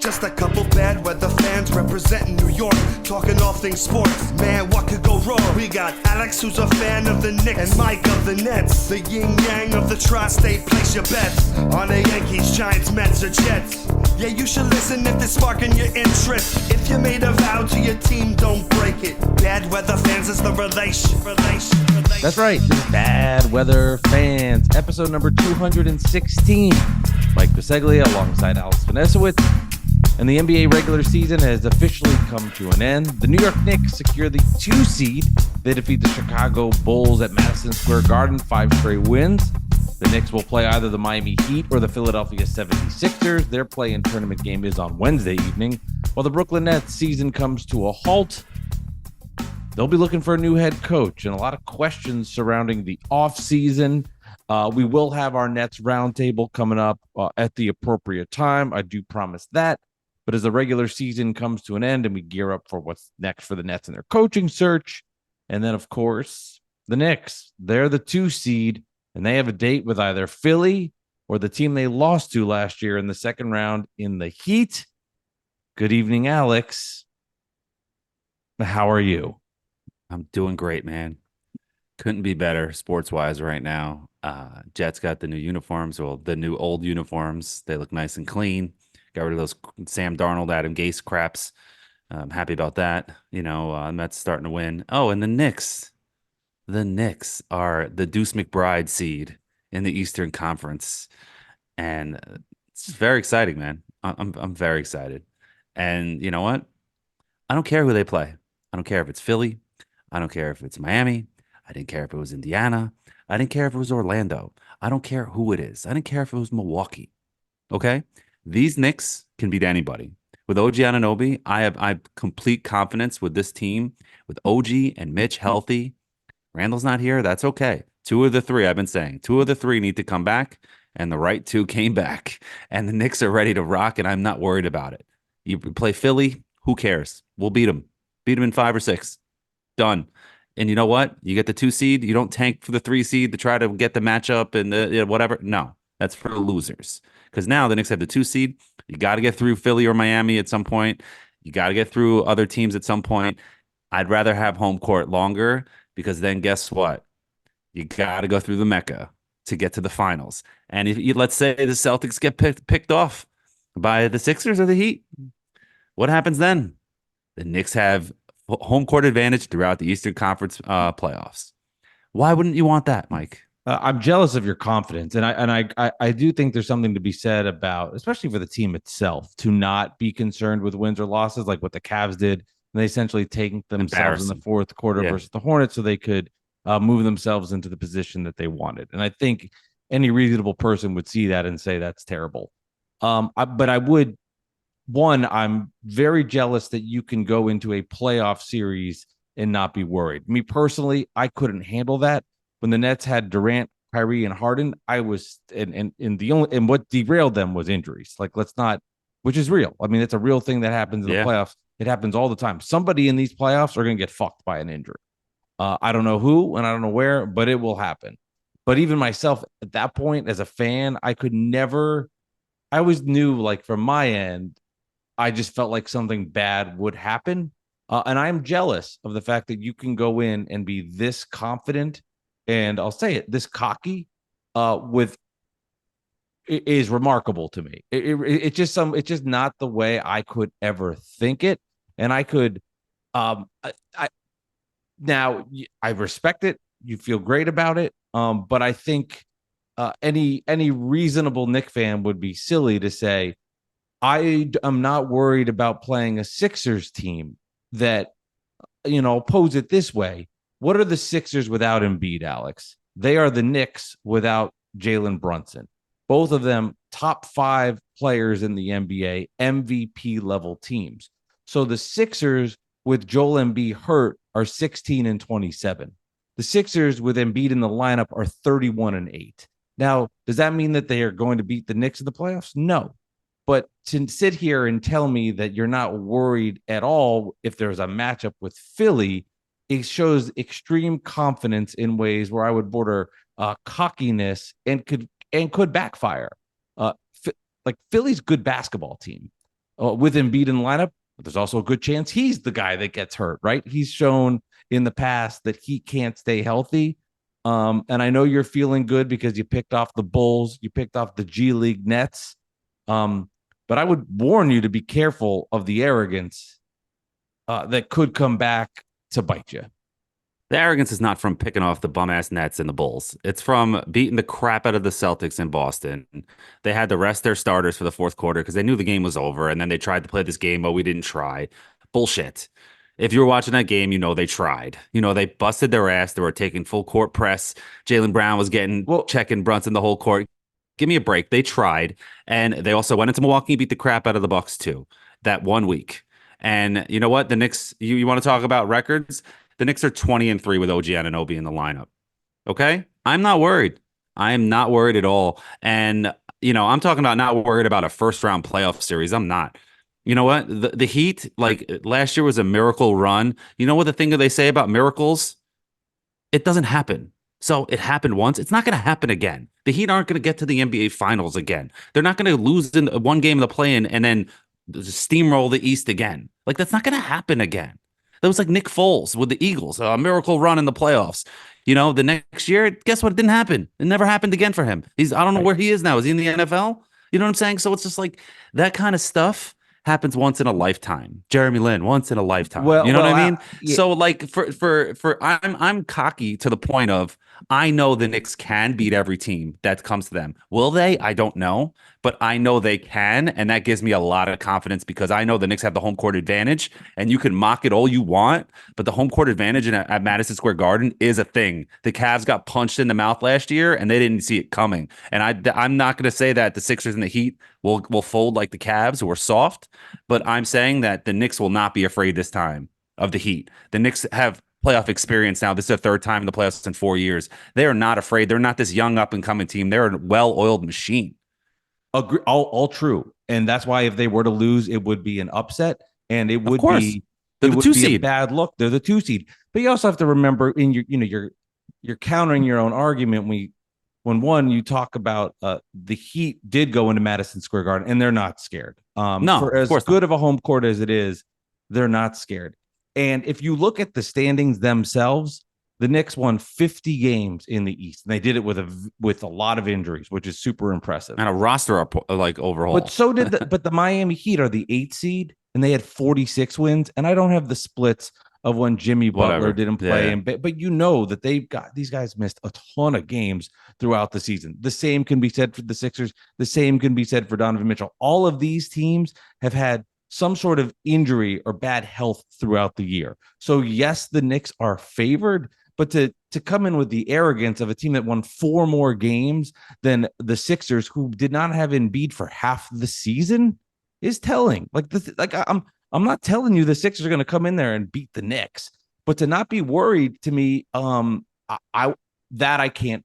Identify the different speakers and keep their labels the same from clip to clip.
Speaker 1: Just a couple bad weather fans representing New York, talking all things sports. Man, what could go wrong? We got Alex, who's a fan of the Knicks, and Mike of the Nets. The yin-yang of the tri-state, place your bets on the Yankees, Giants, Mets, or Jets. Yeah, you should listen if they're sparking your interest. If you made a vow to your team, don't break it. Bad weather fans is the relation.
Speaker 2: That's right, Bad Weather Fans, episode number 216. Mike Biseglia alongside Alex Vanessowitz. And the NBA regular season has officially come to an end. The New York Knicks secure the 2 seed. They defeat the Chicago Bulls at Madison Square Garden, 5 straight wins. The Knicks will play either the Miami Heat or the Philadelphia 76ers. Their play-in tournament game is on Wednesday evening. While the Brooklyn Nets season comes to a halt, they'll be looking for a new head coach and a lot of questions surrounding the offseason. We will have our Nets roundtable coming up at the appropriate time. I do promise that. But as the regular season comes to an end and we gear up for what's next for the Nets and their coaching search, and then, of course, the Knicks, they're the 2 seed, and they have a date with either Philly or the team they lost to last year in the second round in the Heat. Good evening, Alex. How are you?
Speaker 3: I'm doing great, man. Couldn't be better sports-wise right now. Jets got the new uniforms, well, the new old uniforms. They look nice and clean. Got rid of those Sam Darnold, Adam Gase craps. I'm happy about that. Mets starting to win. Oh, and the Knicks. The Knicks are the Deuce McBride seed in the Eastern Conference. And it's very exciting, man. I'm very excited. And you know what? I don't care who they play. I don't care if it's Philly. I don't care if it's Miami. I didn't care if it was Indiana. I didn't care if it was Orlando. I don't care who it is. I didn't care if it was Milwaukee. Okay? These Knicks can beat anybody. With OG Anunoby, I have complete confidence with this team. With OG and Mitch healthy, Randall's not here. That's okay. 2 of the 3, I've been saying. 2 of the 3 need to come back, and the right 2 came back. And the Knicks are ready to rock, and I'm not worried about it. You play Philly, who cares? We'll beat them. Beat them in 5 or 6. Done. And you know what? You get the 2 seed. You don't tank for the 3 seed to try to get the matchup and the whatever. No, that's for losers. Because now the Knicks have the 2 seed. You got to get through Philly or Miami at some point. You got to get through other teams at some point. I'd rather have home court longer because then guess what? You got to go through the Mecca to get to the finals. And if you, let's say the Celtics get picked off by the Sixers or the Heat, what happens then? The Knicks have home court advantage throughout the Eastern Conference playoffs. Why wouldn't you want that, Mike?
Speaker 2: I'm jealous of your confidence, and I do think there's something to be said about, especially for the team itself, to not be concerned with wins or losses like what the Cavs did. And they essentially tanked themselves in the fourth quarter versus the Hornets so they could move themselves into the position that they wanted. And I think any reasonable person would see that and say that's terrible. But I would, I'm very jealous that you can go into a playoff series and not be worried. Me personally, I couldn't handle that. When the Nets had Durant, Kyrie, and Harden, I was and what derailed them was injuries. Like, which is real. I mean, it's a real thing that happens in the playoffs. It happens all the time. Somebody in these playoffs are going to get fucked by an injury. I don't know who and I don't know where, but it will happen. But even myself at that point, as a fan, I always knew, like, from my end, I just felt like something bad would happen. And I'm jealous of the fact that you can go in and be this confident. And I'll say it, this cocky, is remarkable to me. It's just not the way I could ever think it. And I could, now I respect it. You feel great about it. But I think any reasonable Knick fan would be silly to say, I am not worried about playing a Sixers team that, pose it this way. What are the Sixers without Embiid, Alex? They are the Knicks without Jalen Brunson. Both of them top 5 players in the NBA, MVP level teams. So the Sixers with Joel Embiid hurt are 16-27. The Sixers with Embiid in the lineup are 31-8. Now, does that mean that they are going to beat the Knicks in the playoffs? No. But to sit here and tell me that you're not worried at all if there's a matchup with Philly, it shows extreme confidence in ways where I would border cockiness and could backfire. Like, Philly's good basketball team. with Embiid in the lineup, but there's also a good chance he's the guy that gets hurt, right? He's shown in the past that he can't stay healthy. And I know you're feeling good because you picked off the Bulls, you picked off the G League Nets. But I would warn you to be careful of the arrogance that could come back to bite you.
Speaker 3: The arrogance is not from picking off the bum ass Nets and the Bulls. It's from beating the crap out of the Celtics in Boston. They had to rest their starters for the fourth quarter because they knew the game was over, and then they tried to play this game, but we didn't try. Bullshit. If you were watching that game, you know they tried. You know they busted their ass. They were taking full court press. Jaylen Brown was checking Brunson the whole court. Give me a break. They tried, and they also went into Milwaukee and beat the crap out of the Bucks too that 1 week. And you know what? The Knicks. You want to talk about records? The Knicks are 20-3 with OG Anunoby in the lineup. Okay? I'm not worried. I am not worried at all. And, I'm talking about not worried about a first round playoff series. I'm not. You know what? The Heat, like last year was a miracle run. You know what the thing that they say about miracles? It doesn't happen. So it happened once. It's not going to happen again. The Heat aren't going to get to the NBA Finals again. They're not going to lose in one game of the play-in and then steamroll the East again. Like, that's not going to happen again. That was like Nick Foles with the Eagles, a miracle run in the playoffs. The next year, guess what? It didn't happen. It never happened again for him. I don't know where he is now. Is he in the NFL? You know what I'm saying? So it's just like that kind of stuff happens once in a lifetime. Jeremy Lin, once in a lifetime. You know what I mean? Yeah. So like I'm cocky to the point of I know the Knicks can beat every team that comes to them. Will they? I don't know, but I know they can, and that gives me a lot of confidence because I know the Knicks have the home court advantage, and you can mock it all you want, but the home court advantage at Madison Square Garden is a thing. The Cavs got punched in the mouth last year, and they didn't see it coming. And I'm not going to say that the Sixers and the Heat will fold like the Cavs who are soft, but I'm saying that the Knicks will not be afraid this time of the Heat. The Knicks have playoff experience now. This is their third time in the playoffs in 4 years. They are not afraid. They're not this young up and coming team. They're a well-oiled machine.
Speaker 2: Agree, all true, and that's why if they were to lose, it would be an upset, and it would be
Speaker 3: they're the 2 seed.
Speaker 2: A bad look. They're the 2 seed, but you also have to remember in you're countering your own argument when you talk about the Heat did go into Madison Square Garden and they're not scared.
Speaker 3: No,
Speaker 2: for as good of a home court as it is, they're not scared. And if you look at the standings themselves, the Knicks won 50 games in the East, and they did it with a lot of injuries, which is super impressive.
Speaker 3: And a roster overhaul.
Speaker 2: But so did the Miami Heat are the 8th seed, and they had 46 wins. And I don't have the splits of when Jimmy Butler didn't play, but you know that these guys missed a ton of games throughout the season. The same can be said for the Sixers. The same can be said for Donovan Mitchell. All of these teams have had some sort of injury or bad health throughout the year. So yes, the Knicks are favored, but to come in with the arrogance of a team that won 4 more games than the Sixers, who did not have Embiid for half the season, is telling. I'm not telling you the Sixers are going to come in there and beat the Knicks, but to not be worried to me, I can't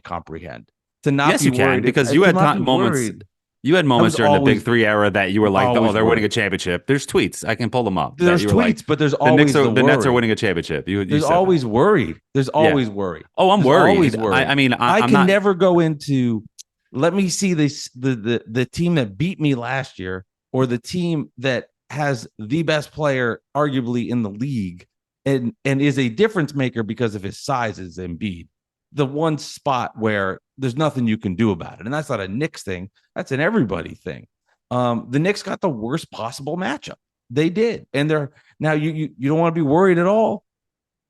Speaker 2: comprehend. To not
Speaker 3: yes,
Speaker 2: be
Speaker 3: you can
Speaker 2: worried
Speaker 3: because you had moments.
Speaker 2: Worried.
Speaker 3: You had moments during the Big Three era that you were like, "Oh, they're winning a championship." There's tweets. I can pull them up.
Speaker 2: There's tweets, like, but there's always the
Speaker 3: Nets are winning a championship.
Speaker 2: There's always worried. There's always worry.
Speaker 3: Oh, I'm worried.
Speaker 2: Always worried.
Speaker 3: I
Speaker 2: can never go into. Let me see this the team that beat me last year, or the team that has the best player arguably in the league, and is a difference maker because of his size, is Embiid. The one spot where there's nothing you can do about it. And that's not a Knicks thing. That's an everybody thing. The Knicks got the worst possible matchup. They did. And they're now you don't want to be worried at all.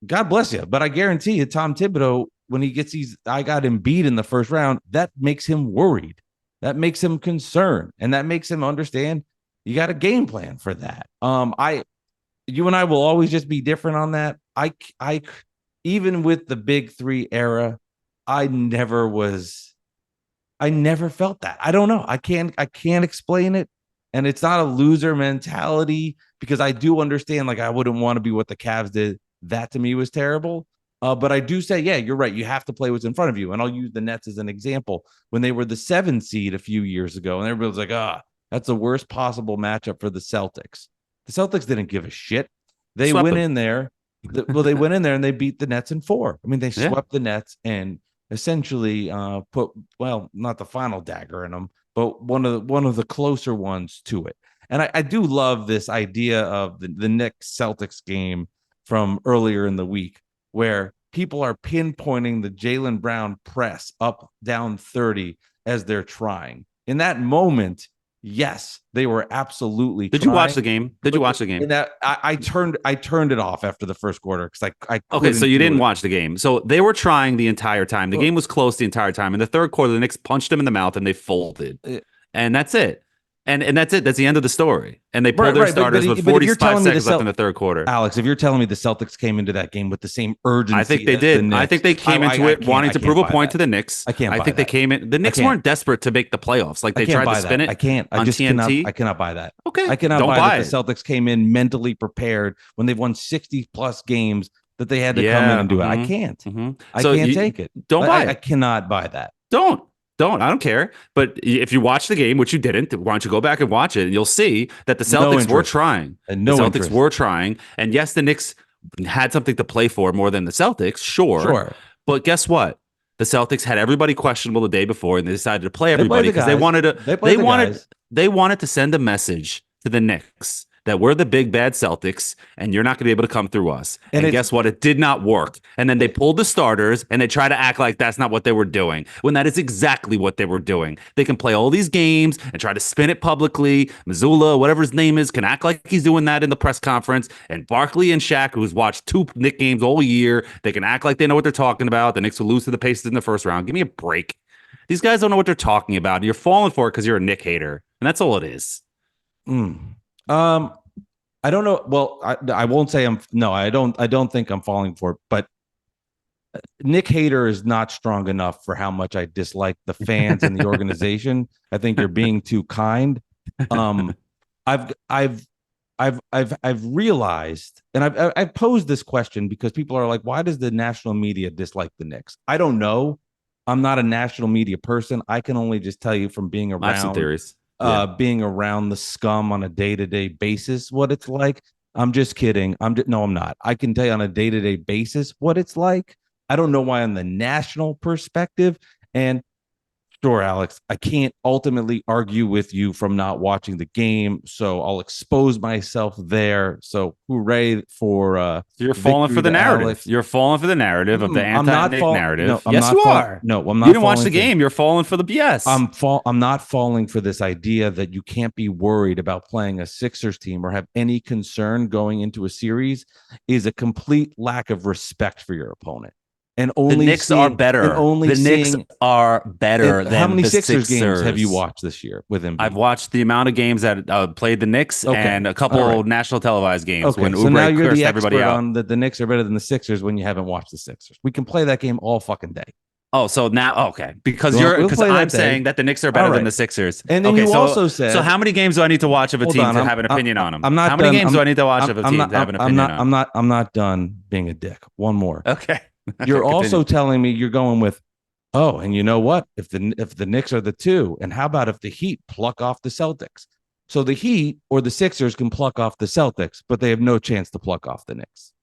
Speaker 2: God bless you. But I guarantee you, Tom Thibodeau, when he gets I got Embiid in the first round, that makes him worried. That makes him concerned. And that makes him understand you got a game plan for that. You and I will always just be different on that. I even with the Big Three era, I never felt that. I don't know. I can't explain it. And it's not a loser mentality because I do understand, like, I wouldn't want to be what the Cavs did. That to me was terrible. But I do say, yeah, you're right. You have to play what's in front of you. And I'll use the Nets as an example. When they were the 7 seed a few years ago, and everybody was like, that's the worst possible matchup for the Celtics. The Celtics didn't give a shit. They went in there. They went in there and they beat the Nets in 4. I mean, they swept the Nets and essentially put, well, not the final dagger in them, but one of the closer ones to it. And I do love this idea of the Knicks Celtics game from earlier in the week, where people are pinpointing the Jaylen Brown press up down 30 as they're trying. In that moment, yes, they were absolutely.
Speaker 3: Did you watch the game? Did you watch the game?
Speaker 2: In that I turned it off after the first quarter because I
Speaker 3: okay, so you didn't watch the game. So they were trying the entire time. The game was close the entire time. In the third quarter, the Knicks punched them in the mouth and they folded, and that's it. And that's it. That's the end of the story. And they pulled their starters with 45 seconds left in the third quarter.
Speaker 2: Alex, if you're telling me the Celtics came into that game with the same urgency,
Speaker 3: I think they did. I think they came into it wanting to prove a point to the Knicks.
Speaker 2: I can't.
Speaker 3: I think they came in. The Knicks weren't desperate to make the playoffs. Like they tried to spin it.
Speaker 2: I can't. I just
Speaker 3: TNT.
Speaker 2: I cannot buy that.
Speaker 3: Okay.
Speaker 2: I cannot buy that the Celtics came in mentally prepared when they've won 60 plus games that they had to come in and do it. I can't. I can't take it.
Speaker 3: Don't buy it.
Speaker 2: I cannot buy that.
Speaker 3: Don't. I don't care. But if you watch the game, which you didn't, why don't you go back and watch it? And you'll see that the Celtics were trying. The Celtics were trying. And yes, the Knicks had something to play for more than the Celtics. Sure. But guess what? The Celtics had everybody questionable the day before, and they decided to play everybody because they wanted to send a message to the Knicks that we're the big bad Celtics and you're not going to be able to come through us. And guess what? It did not work. And then they pulled the starters and they try to act like that's not what they were doing, when that is exactly what they were doing. They can play all these games and try to spin it publicly. Missoula, whatever his name is, can act like he's doing that in the press conference. And Barkley and Shaq, who's watched 2 Knick games all year, they can act like they know what they're talking about. The Knicks will lose to the Pacers in the first round. Give me a break. These guys don't know what they're talking about. And you're falling for it because you're a Knick hater. And that's all it is.
Speaker 2: I don't know. Well, I won't say I don't think I'm falling for it, but Knick hater is not strong enough for how much I dislike the fans and the organization. I think you're being too kind. I've realized, and I've posed this question because people are like, why does the national media dislike the Knicks? I don't know. I'm not a national media person. I can only just tell you from being around.
Speaker 3: I have some theories.
Speaker 2: Being around the scum on a day-to-day basis, what it's like. I'm just kidding. No, I'm not. I can tell you on a day-to-day basis what it's like. I don't know why on the national perspective. And sure, Alex, I can't ultimately argue with you from not watching the game, so I'll expose myself there. So hooray for
Speaker 3: you're falling for the narrative.
Speaker 2: Alex.
Speaker 3: You're falling for the narrative of the anti-Knick narrative.
Speaker 2: No,
Speaker 3: yes, you are.
Speaker 2: No, I'm not.
Speaker 3: You didn't watch the game. You're falling for the BS.
Speaker 2: I'm not falling for this idea that you can't be worried about playing a Sixers team or have any concern going into a series is a complete lack of respect for your opponent. And only
Speaker 3: the Knicks are better. The Knicks are better than
Speaker 2: how many
Speaker 3: the
Speaker 2: Sixers games have you watched this year with him?
Speaker 3: I've watched the amount of games that played the Knicks and a couple national televised games when
Speaker 2: so now
Speaker 3: Oubre
Speaker 2: you're
Speaker 3: cursed
Speaker 2: the
Speaker 3: everybody
Speaker 2: expert
Speaker 3: out.
Speaker 2: on that the Knicks are better than the Sixers when you haven't watched the Sixers. We can play that game all fucking day.
Speaker 3: Oh, so now because
Speaker 2: we'll
Speaker 3: I'm saying that the Knicks are better than the Sixers.
Speaker 2: And then you also said,
Speaker 3: so how many games do I need to watch of a team to have an opinion on them? How many games do I need to watch of a team to have an opinion on?
Speaker 2: I'm not done being a dick. One more.
Speaker 3: Okay.
Speaker 2: You're also telling me you're going with, and you know what? If the Knicks are the 2, and how about if the Heat pluck off the Celtics? So the Heat or the Sixers can pluck off the Celtics, but they have no chance to pluck off the Knicks.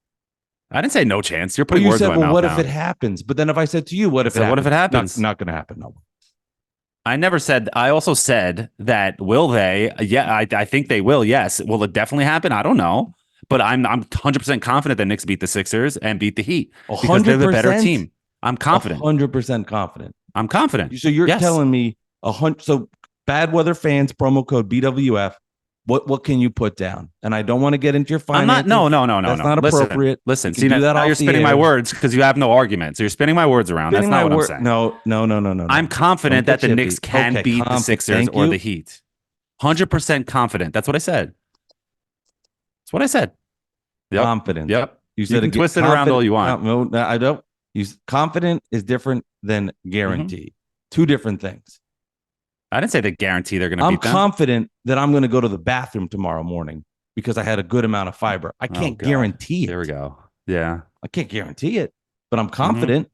Speaker 3: I didn't say no chance. You're putting words in my mouth.
Speaker 2: What if it happens? But then if I said to you, what if it happens? Not going to happen. No.
Speaker 3: I never said. I also said that will they? Yeah, I think they will. Yes. Will it definitely happen? I don't know. But I'm 100% confident that Knicks beat the Sixers and beat the Heat because they're the better team. I'm confident.
Speaker 2: 100% confident.
Speaker 3: I'm confident.
Speaker 2: So you're telling me 100. So bad weather fans, promo code BWF. What can you put down? And I don't want to get into your finances.
Speaker 3: No.
Speaker 2: That's not appropriate.
Speaker 3: Listen. See, now you're spinning my words because you have no argument. So you're spinning my words around. That's not what I'm saying.
Speaker 2: No.
Speaker 3: I'm confident that the Knicks can beat the Sixers or the Heat. 100% confident. That's what I said. That's what I said. Yep.
Speaker 2: Confident.
Speaker 3: Yep.
Speaker 2: You said
Speaker 3: can twist it around all you want.
Speaker 2: No, I don't. Confident is different than guarantee. Two different things.
Speaker 3: I didn't say they guarantee they're going to beat them.
Speaker 2: I'm confident that I'm going to go to the bathroom tomorrow morning because I had a good amount of fiber. I can't guarantee it.
Speaker 3: There we go. Yeah.
Speaker 2: I can't guarantee it, but I'm confident.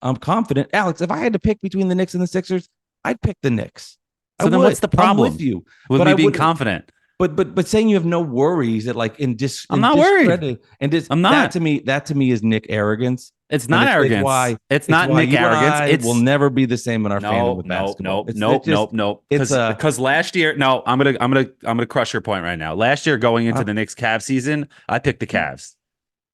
Speaker 2: I'm confident. Alex, if I had to pick between the Knicks and the Sixers, I'd pick the Knicks.
Speaker 3: So then what's the problem
Speaker 2: with you?
Speaker 3: with me being confident?
Speaker 2: But saying you have no worries that like
Speaker 3: I'm not worried. I'm not.
Speaker 2: That to me is Knick arrogance.
Speaker 3: It's not arrogance. It's not Knick arrogance.
Speaker 2: It will never be the same in our fandom with basketball.
Speaker 3: Nope. Because last year, no, I'm gonna crush your point right now. Last year, going into the Knicks Cavs season, I picked the Cavs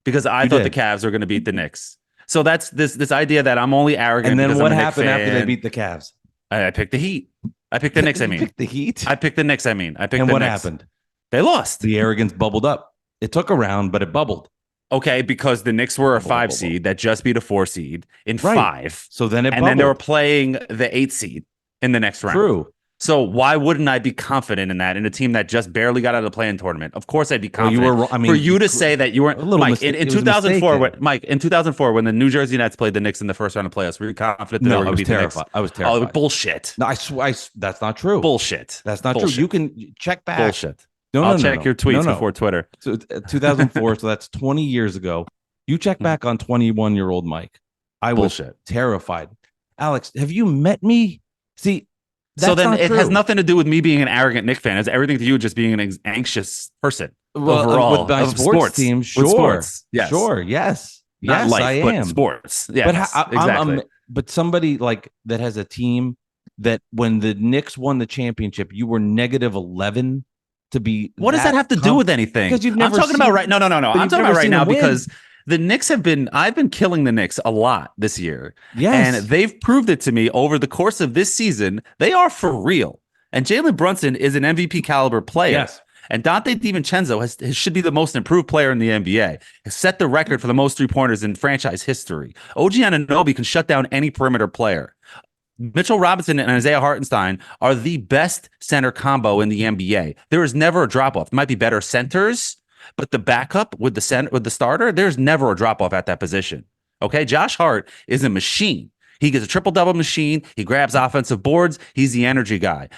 Speaker 3: because I thought the Cavs were going to beat the Knicks. So that's this idea that I'm only arrogant.
Speaker 2: And then what happened
Speaker 3: after
Speaker 2: they beat the Cavs?
Speaker 3: I picked the Heat. I picked the Knicks. I
Speaker 2: picked the Heat.
Speaker 3: I picked the Knicks. I picked
Speaker 2: and
Speaker 3: the
Speaker 2: what
Speaker 3: Knicks.
Speaker 2: happened?
Speaker 3: They lost.
Speaker 2: The arrogance bubbled up. It took a round, but it bubbled.
Speaker 3: Okay, because the Knicks were a 5 seed that just beat a 4 seed in 5.
Speaker 2: So then
Speaker 3: then they were playing the 8 seed in the next round.
Speaker 2: True.
Speaker 3: So why wouldn't I be confident in that in a team that just barely got out of the play-in tournament? Of course, I'd be confident.
Speaker 2: Well, you were, I mean,
Speaker 3: for you to say that you weren't, Mike, in 2004, Mike, in 2004, when the New Jersey Nets played the Knicks in the first round of playoffs, were you confident that they were going to beat the Knicks?
Speaker 2: I was terrified.
Speaker 3: Oh, bullshit.
Speaker 2: No, I swear, that's not true.
Speaker 3: Bullshit.
Speaker 2: That's not true. You can check back.
Speaker 3: Bullshit. I'll check your tweets before Twitter.
Speaker 2: So 2004, so that's 20 years ago. You check back on 21-year-old Mike. I was terrified. Alex, have you met me? See,
Speaker 3: so then it has nothing to do with me being an arrogant Knicks fan. It's everything to you just being an anxious person overall.
Speaker 2: With my sports team, sure.
Speaker 3: With sports, yes.
Speaker 2: Sure, yes.
Speaker 3: Not
Speaker 2: yes,
Speaker 3: life,
Speaker 2: I am.
Speaker 3: But sports. Yes, exactly.
Speaker 2: But somebody like that has a team that when the Knicks won the championship, you were -11 to be.
Speaker 3: What does that have to do with anything?
Speaker 2: Because you've never
Speaker 3: I'm talking about right. No. I'm talking about right now because the Knicks I've been killing the Knicks a lot this year.
Speaker 2: Yes.
Speaker 3: And they've proved it to me over the course of this season. They are for real. And Jalen Brunson is an MVP caliber player.
Speaker 2: Yes.
Speaker 3: And Dante DiVincenzo should be the most improved player in the NBA. Has set the record for the most 3-pointers in franchise history. OG Anunoby can shut down any perimeter player. Mitchell Robinson and Isaiah Hartenstein are the best center combo in the NBA. There is never a drop-off. There might be better centers, but the backup with the starter, there's never a drop-off at that position. Okay, Josh Hart is a machine. He gets a triple-double machine. He grabs offensive boards. He's the energy guy.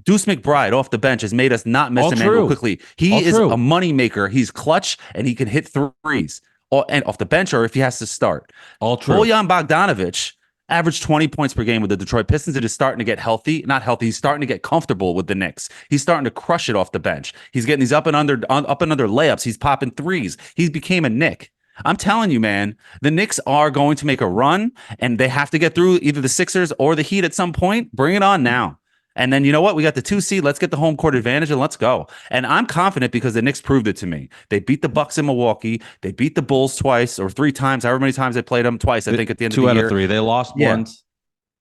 Speaker 3: Deuce McBride off the bench has made us not miss him angle quickly. He is a money maker. He's clutch, and he can hit threes and off the bench or if he has to start.
Speaker 2: All true.
Speaker 3: Bojan Bogdanovic averaged 20 points per game with the Detroit Pistons. It is starting to get healthy. Not healthy. He's starting to get comfortable with the Knicks. He's starting to crush it off the bench. He's getting these up and under layups. He's popping threes. He became a Knick. I'm telling you, man, the Knicks are going to make a run, and they have to get through either the Sixers or the Heat at some point. Bring it on now. And then you know what? We got the 2 seed. Let's get the home court advantage and let's go. And I'm confident because the Knicks proved it to me. They beat the Bucks in Milwaukee. They beat the Bulls twice or 3 times, however many times they played them. Twice, I think, at the end of the year.
Speaker 2: 2 out of 3. They lost once.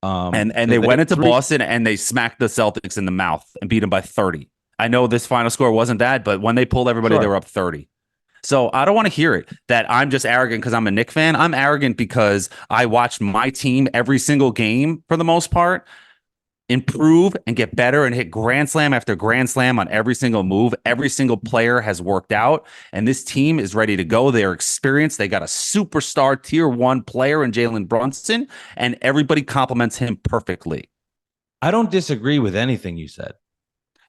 Speaker 3: And they went into Boston and they smacked the Celtics in the mouth and beat them by 30. I know this final score wasn't that, but when they pulled everybody, they were up 30. So I don't want to hear it that I'm just arrogant because I'm a Knicks fan. I'm arrogant because I watched my team every single game for the most part improve and get better and hit grand slam after grand slam on every single move. Every single player has worked out, and this team is ready to go. They're experienced. They got a superstar tier 1 player in Jalen Brunson, and everybody compliments him perfectly.
Speaker 2: I don't disagree with anything you said.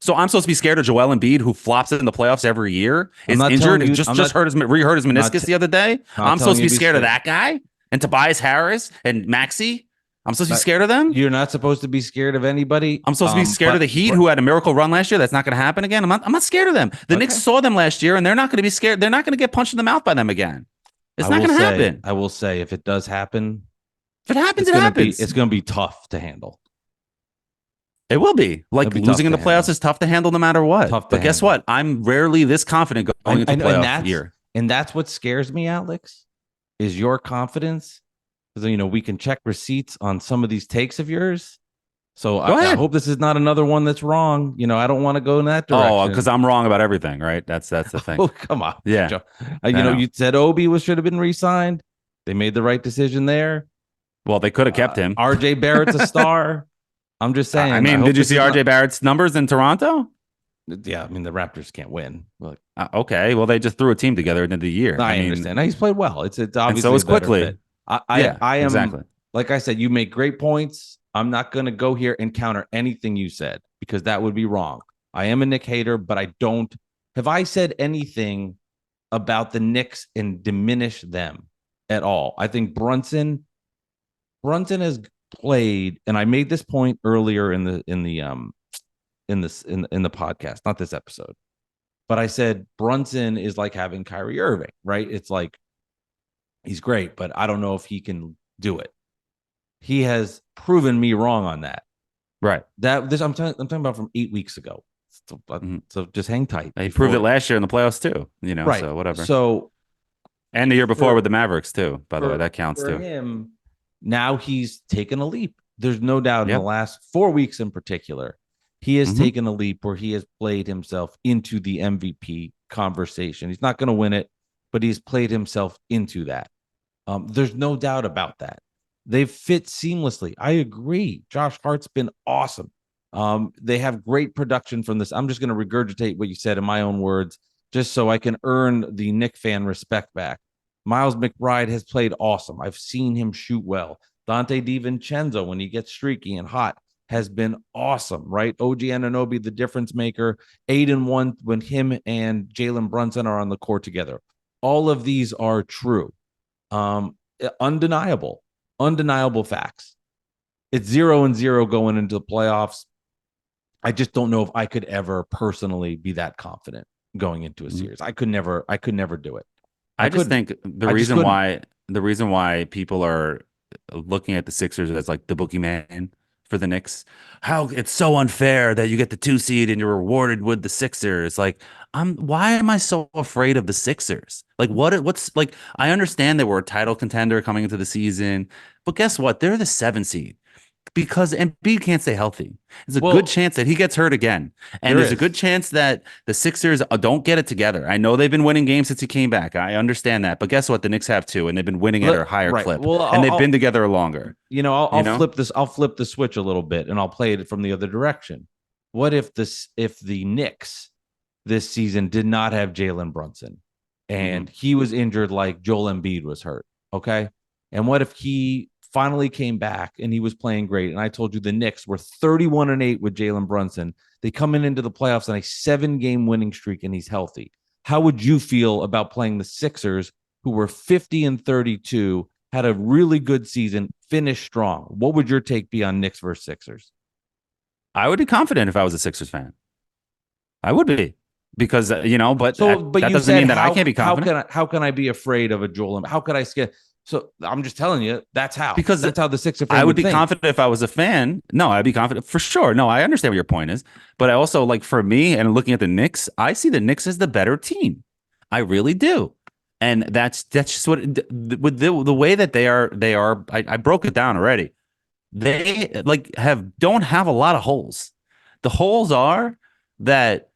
Speaker 3: So I'm supposed to be scared of Joel Embiid, who flops in the playoffs every year, is injured, just hurt his meniscus the other day. I'm supposed to be scared of that guy and Tobias Harris and Maxey. I'm supposed to be scared of them.
Speaker 2: You're not supposed to be scared of anybody.
Speaker 3: I'm supposed to be scared of the Heat, who had a miracle run last year. That's not going to happen again. I'm not scared of them. The Knicks saw them last year, and they're not going to be scared. They're not going to get punched in the mouth by them again. It's not going to happen.
Speaker 2: I will say, if it does happen,
Speaker 3: if it happens, it happens.
Speaker 2: It's going to be tough to handle.
Speaker 3: It will be. Like losing in the playoffs is tough to handle no matter what. But guess what? I'm rarely this confident going into the playoff year.
Speaker 2: And that's what scares me, Alex, is your confidence. Because, we can check receipts on some of these takes of yours. So I hope this is not another one that's wrong. I don't want to go in that direction.
Speaker 3: Oh, because I'm wrong about everything, right? That's the thing.
Speaker 2: Oh, come on.
Speaker 3: Yeah.
Speaker 2: You said Obi should have been re-signed. They made the right decision there.
Speaker 3: Well, they could have kept him.
Speaker 2: RJ Barrett's a star. I'm just saying.
Speaker 3: Did you see RJ Barrett's numbers in Toronto?
Speaker 2: Yeah, the Raptors can't win. Look.
Speaker 3: Okay, well, they just threw a team together at the end of the year.
Speaker 2: I understand. He's played well. It's obviously.
Speaker 3: And so is quickly.
Speaker 2: I am
Speaker 3: exactly.
Speaker 2: Like I said, you make great points. I'm not going to go here and counter anything you said because that would be wrong. I am a Knick hater, but I don't. Have I said anything about the Knicks and diminish them at all? I think Brunson has played, and I made this point earlier in the podcast, not this episode. But I said Brunson is like having Kyrie Irving, right? It's like he's great, but I don't know if he can do it. He has proven me wrong on that.
Speaker 3: Right.
Speaker 2: I'm talking about from 8 weeks ago. So just hang tight.
Speaker 3: He proved it last year in the playoffs too.
Speaker 2: Right.
Speaker 3: So whatever.
Speaker 2: So
Speaker 3: and the year before with the Mavericks too. By the way, that counts
Speaker 2: for
Speaker 3: too.
Speaker 2: Him, now he's taken a leap. There's no doubt in the last 4 weeks in particular, he has taken a leap where he has played himself into the MVP conversation. He's not going to win it, but he's played himself into that. There's no doubt about that. They've fit seamlessly. I agree. Josh Hart's been awesome. They have great production from this. I'm just going to regurgitate what you said in my own words, just so I can earn the Knick fan respect back. Miles McBride has played awesome. I've seen him shoot well. Dante DiVincenzo, when he gets streaky and hot, has been awesome, right? OG Anunoby, the difference maker, 8-1 when him and Jalen Brunson are on the court together. All of these are true. Undeniable facts. It's 0-0 going into the playoffs. I just don't know if I could ever personally be that confident going into a series. I could never do it.
Speaker 3: I just think the reason why people are looking at the Sixers as like the boogeyman for the Knicks, how it's so unfair that you get the 2 seed and you're rewarded with the Sixers. Like, why am I so afraid of the Sixers? Like, what's like, I understand that we're a title contender coming into the season, but guess what? They're the 7 seed. Because Embiid can't stay healthy. There's a good chance that he gets hurt again. And there's a good chance that the Sixers don't get it together. I know they've been winning games since he came back. I understand that. But guess what? The Knicks have too, and they've been winning at a higher clip. Well, and they've been together longer.
Speaker 2: I'll flip the switch a little bit, and I'll play it from the other direction. What if the Knicks this season did not have Jalen Brunson, and he was injured like Joel Embiid was hurt? Okay. And what if he finally came back and he was playing great? And I told you the Knicks were 31-8 with Jalen Brunson. They come into the playoffs on a 7-game winning streak and he's healthy. How would you feel about playing the Sixers, who were 50-32, had a really good season, finished strong? What would your take be on Knicks versus Sixers?
Speaker 3: I would be confident if I was a Sixers fan. I would be. Because, but that doesn't mean that I can't be confident.
Speaker 2: How can I be afraid of a Joel? How could I scare? So I'm just telling you, that's how the Sixers fan
Speaker 3: I would be
Speaker 2: think.
Speaker 3: confident if I was a fan. No, I'd be confident for sure. No, I understand what your point is, but I also, like, for me and looking at the Knicks, I see the Knicks as the better team. I really do. And that's just what, with the way that they are, I broke it down already. They don't have a lot of holes. The holes are that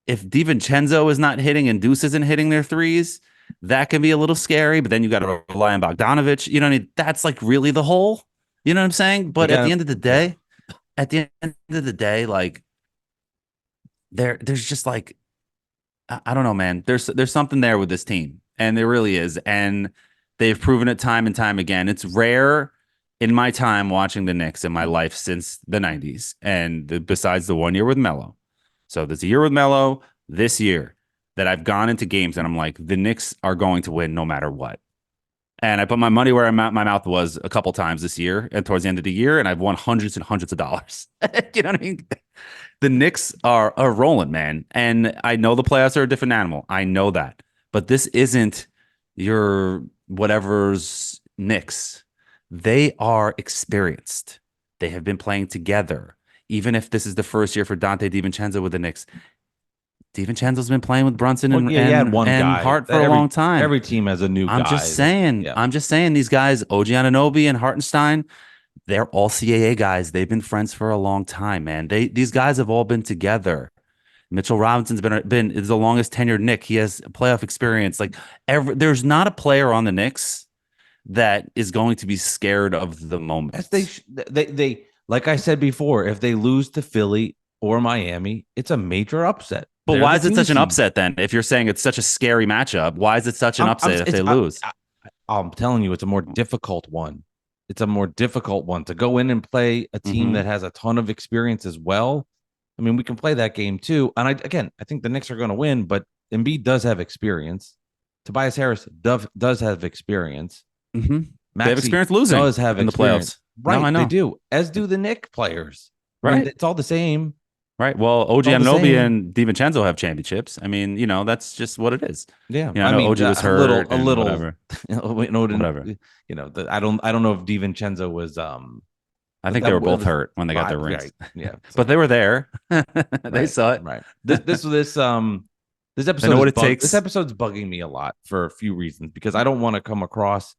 Speaker 3: if DiVincenzo is not hitting and Deuce isn't hitting their threes, that can be a little scary, but then you got to rely on Bogdanovich. You know what I mean? That's like really the hole. You know what I'm saying? But at the end of the day, like there's just like, I don't know, man. There's something there with this team, and there really is. And they've proven it time and time again. It's rare in my time watching the Knicks in my life since the 90s, and besides the 1 year with Melo. So there's a year with Melo, this year, that I've gone into games and I'm like, the Knicks are going to win no matter what. And I put my money where my mouth was a couple times this year and towards the end of the year, and I've won hundreds and hundreds of dollars. You know what I mean? The Knicks are rolling, man. And I know the playoffs are a different animal. I know that. But this isn't your whatever's Knicks. They are experienced. They have been playing together. Even if this is the first year for Dante DiVincenzo with the Knicks, DiVincenzo's been playing with Brunson and Hart for a long time.
Speaker 2: Every team has a new guy.
Speaker 3: I'm just saying these guys, OG Anunoby and Hartenstein, they're all CAA guys. They've been friends for a long time, man. These guys have all been together. Mitchell Robinson's is the longest tenured Knick. He has playoff experience. Like there's not a player on the Knicks that is going to be scared of the moment.
Speaker 2: As they like I said before, if they lose to Philly or Miami, it's a major upset.
Speaker 3: But why is it such an upset then? If you're saying it's such a scary matchup, why is it such an upset if they lose?
Speaker 2: I'm telling you, it's a more difficult one. It's a more difficult one to go in and play a team that has a ton of experience as well. I mean, we can play that game too. And I think the Knicks are going to win, but Embiid does have experience. Tobias Harris does have experience.
Speaker 3: They have experience losing
Speaker 2: does have
Speaker 3: in the playoffs.
Speaker 2: Right,
Speaker 3: no, I know.
Speaker 2: They do, as do the Knick players.
Speaker 3: Right.
Speaker 2: It's all the same.
Speaker 3: Right. Well, OG
Speaker 2: All the
Speaker 3: Anunoby
Speaker 2: same.
Speaker 3: and DiVincenzo have championships. I mean, that's just what it is.
Speaker 2: Yeah,
Speaker 3: I know OG was hurt
Speaker 2: a
Speaker 3: and
Speaker 2: little,
Speaker 3: whatever.
Speaker 2: whatever.
Speaker 3: Whatever.
Speaker 2: I don't know if DiVincenzo was
Speaker 3: I
Speaker 2: but
Speaker 3: think
Speaker 2: that
Speaker 3: they were both
Speaker 2: was
Speaker 3: hurt when they got their
Speaker 2: right,
Speaker 3: rings.
Speaker 2: yeah.
Speaker 3: But they were there. They
Speaker 2: Right,
Speaker 3: saw it.
Speaker 2: right. This
Speaker 3: They know
Speaker 2: episode
Speaker 3: what
Speaker 2: is
Speaker 3: it takes.
Speaker 2: this episode's bugging me a lot for a few reasons because I don't want to come across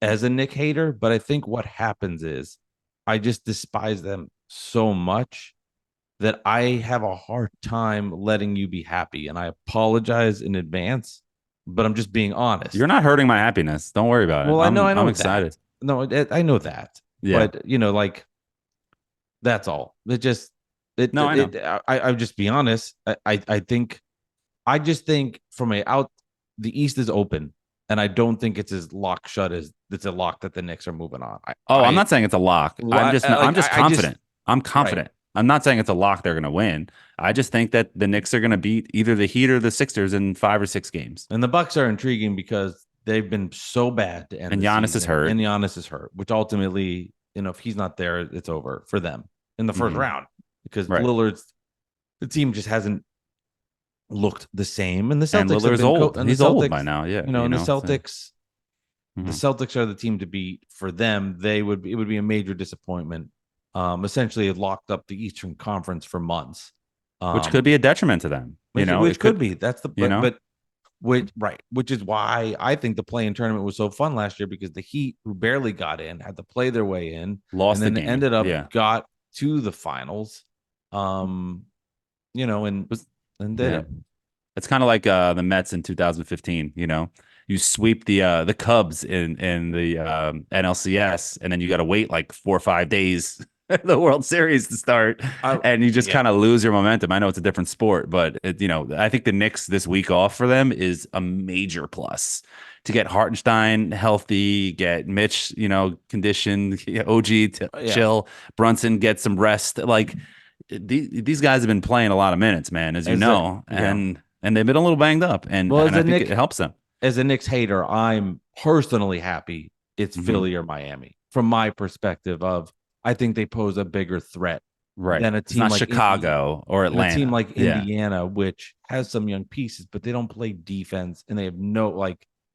Speaker 2: as a Knick hater, but I think what happens is I just despise them so much that I have a hard time letting you be happy. And I apologize in advance, but I'm just being honest.
Speaker 3: You're not hurting my happiness. Don't worry about it.
Speaker 2: Well, I know
Speaker 3: I'm excited.
Speaker 2: that. No, I know that.
Speaker 3: Yeah.
Speaker 2: But like that's all. It just
Speaker 3: No, I know.
Speaker 2: I just be honest. I just think from the East is open, and I don't think it's as lock shut as it's a lock that the Knicks are moving on.
Speaker 3: I'm not saying it's a lock. I'm just confident. I'm confident.
Speaker 2: Right.
Speaker 3: I'm not saying it's a lock they're going to win. I just think that the Knicks are going to beat either the Heat or the Sixers in 5 or 6 games.
Speaker 2: And the Bucks are intriguing because they've been so bad to end.
Speaker 3: And Giannis is hurt.
Speaker 2: And Giannis is hurt, which ultimately, if he's not there, it's over for them in the first round because Lillard's the team just hasn't looked the same. And the Celtics
Speaker 3: and Lillard's old. He's old by now. Yeah,
Speaker 2: and the Celtics. The Celtics are the team to beat for them. It would be a major disappointment. Essentially it locked up the Eastern Conference for months,
Speaker 3: which could be a detriment to them.
Speaker 2: Which could be. That's the which is why I think the play-in tournament was so fun last year because the Heat, who barely got in, had to play their way in,
Speaker 3: lost,
Speaker 2: and then
Speaker 3: the game.
Speaker 2: ended up got to the finals. And did it.
Speaker 3: It's kind of like the Mets in 2015. You sweep the Cubs in the NLCS, and then you got to wait like 4 or 5 days the World Series to start, and you just kind of lose your momentum. I know it's a different sport, but I think the Knicks this week off for them is a major plus to get Hartenstein healthy, get Mitch, conditioned, OG to chill, Brunson get some rest. Like these guys have been playing a lot of minutes, man, as you know, and they've been a little banged up, and I think it helps them.
Speaker 2: As a Knicks hater, I'm personally happy it's Philly or Miami from my perspective of. I think they pose a bigger threat than a team like
Speaker 3: Chicago or Atlanta.
Speaker 2: A team like Indiana, which has some young pieces, but they don't play defense and they have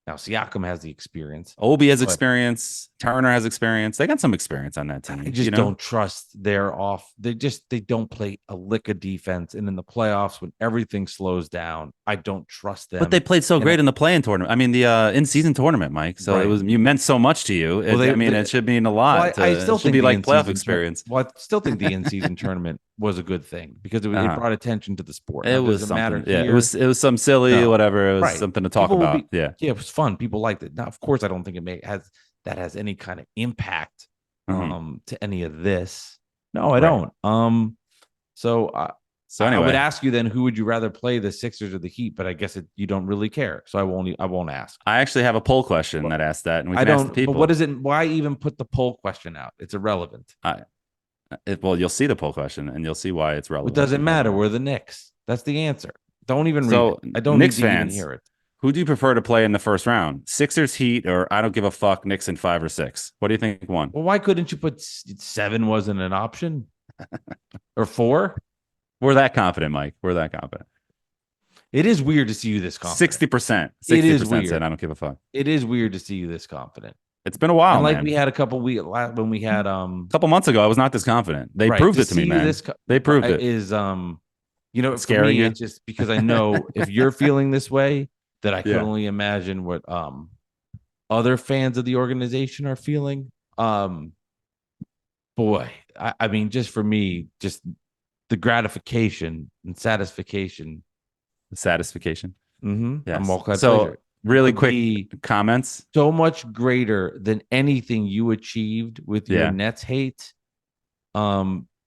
Speaker 2: now Siakam has the experience.
Speaker 3: Obi has experience. Turner has experience. They got some experience on that team.
Speaker 2: I just don't trust their off. They don't play a lick of defense. And in the playoffs, when everything slows down, I don't trust them.
Speaker 3: But they played so great in the play-in tournament. I mean, the in-season tournament, Mike. So you meant so much to you. It should mean a lot.
Speaker 2: I still think
Speaker 3: be like playoff experience.
Speaker 2: I still think the in-season tournament was a good thing because it brought attention to the sport.
Speaker 3: It was something. Yeah, it was some silly whatever. It was something to talk about.
Speaker 2: It was fun. People liked it. Now, of course, I don't think it has any kind of impact to any of this. No, I don't. So anyway, I would ask you then, who would you rather play, the Sixers or the Heat? But I guess you don't really care, so I won't ask.
Speaker 3: I actually have a poll question that asked that, and we can ask the people.
Speaker 2: But what is it? Why even put the poll question out? It's irrelevant.
Speaker 3: Well, you'll see the poll question, and you'll see why it's relevant.
Speaker 2: It doesn't matter. We're the Knicks. That's the answer. Don't even read it. I don't
Speaker 3: Knicks
Speaker 2: need to
Speaker 3: fans,
Speaker 2: even hear it.
Speaker 3: Who do you prefer to play in the first round? Sixers, Heat, or I don't give a fuck, Knicks in 5 or 6? What do you think won?
Speaker 2: Well, why couldn't you put 7 wasn't an option? Or 4?
Speaker 3: We're that confident, Mike. We're that confident.
Speaker 2: It is weird to see you this confident.
Speaker 3: 60%. 60%
Speaker 2: it is weird.
Speaker 3: said I don't give a fuck.
Speaker 2: It is weird to see you this confident.
Speaker 3: It's been a while,
Speaker 2: and
Speaker 3: man.
Speaker 2: We had a couple weeks when we had
Speaker 3: a couple months ago. I was not this confident. They proved it to me, man. They proved it.
Speaker 2: Is
Speaker 3: scary.
Speaker 2: For me, it's just because I know if you're feeling this way, that I can only imagine what other fans of the organization are feeling. Boy, I mean, just for me, just the gratification and satisfaction.
Speaker 3: Satisfaction.
Speaker 2: Mm-hmm.
Speaker 3: Yes. So really quick comments.
Speaker 2: So much greater than anything you achieved with your Nets hate.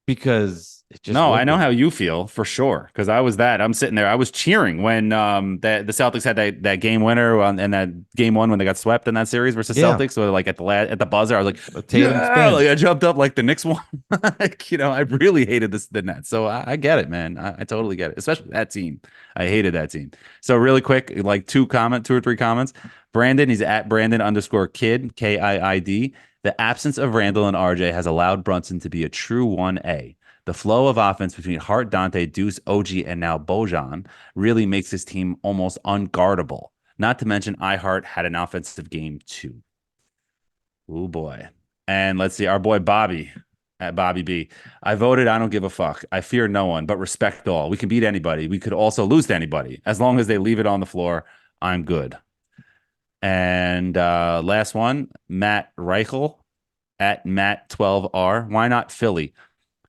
Speaker 2: Because it just
Speaker 3: I know how you feel for sure. Because I was that. I'm sitting there. I was cheering when the Celtics had that game winner and that game 1 when they got swept in that series versus Celtics. So like at the buzzer, I was like, like I jumped up like the Knicks won. I really hated the Nets. So I get it, man. I totally get it. Especially that team. I hated that team. So really quick, like 2 or 3 comments. Brandon, he's at Brandon_kid, KIID. The absence of Randall and RJ has allowed Brunson to be a true 1A. The flow of offense between Hart, Dante, Deuce, OG, and now Bojan really makes his team almost unguardable. Not to mention, iHeart had an offensive game too. Oh boy. And let's see, our boy Bobby at Bobby B. I voted, I don't give a fuck. I fear no one, but respect all. We can beat anybody. We could also lose to anybody. As long as they leave it on the floor, I'm good. And last one, Matt Reichel at Matt12R. Why not Philly?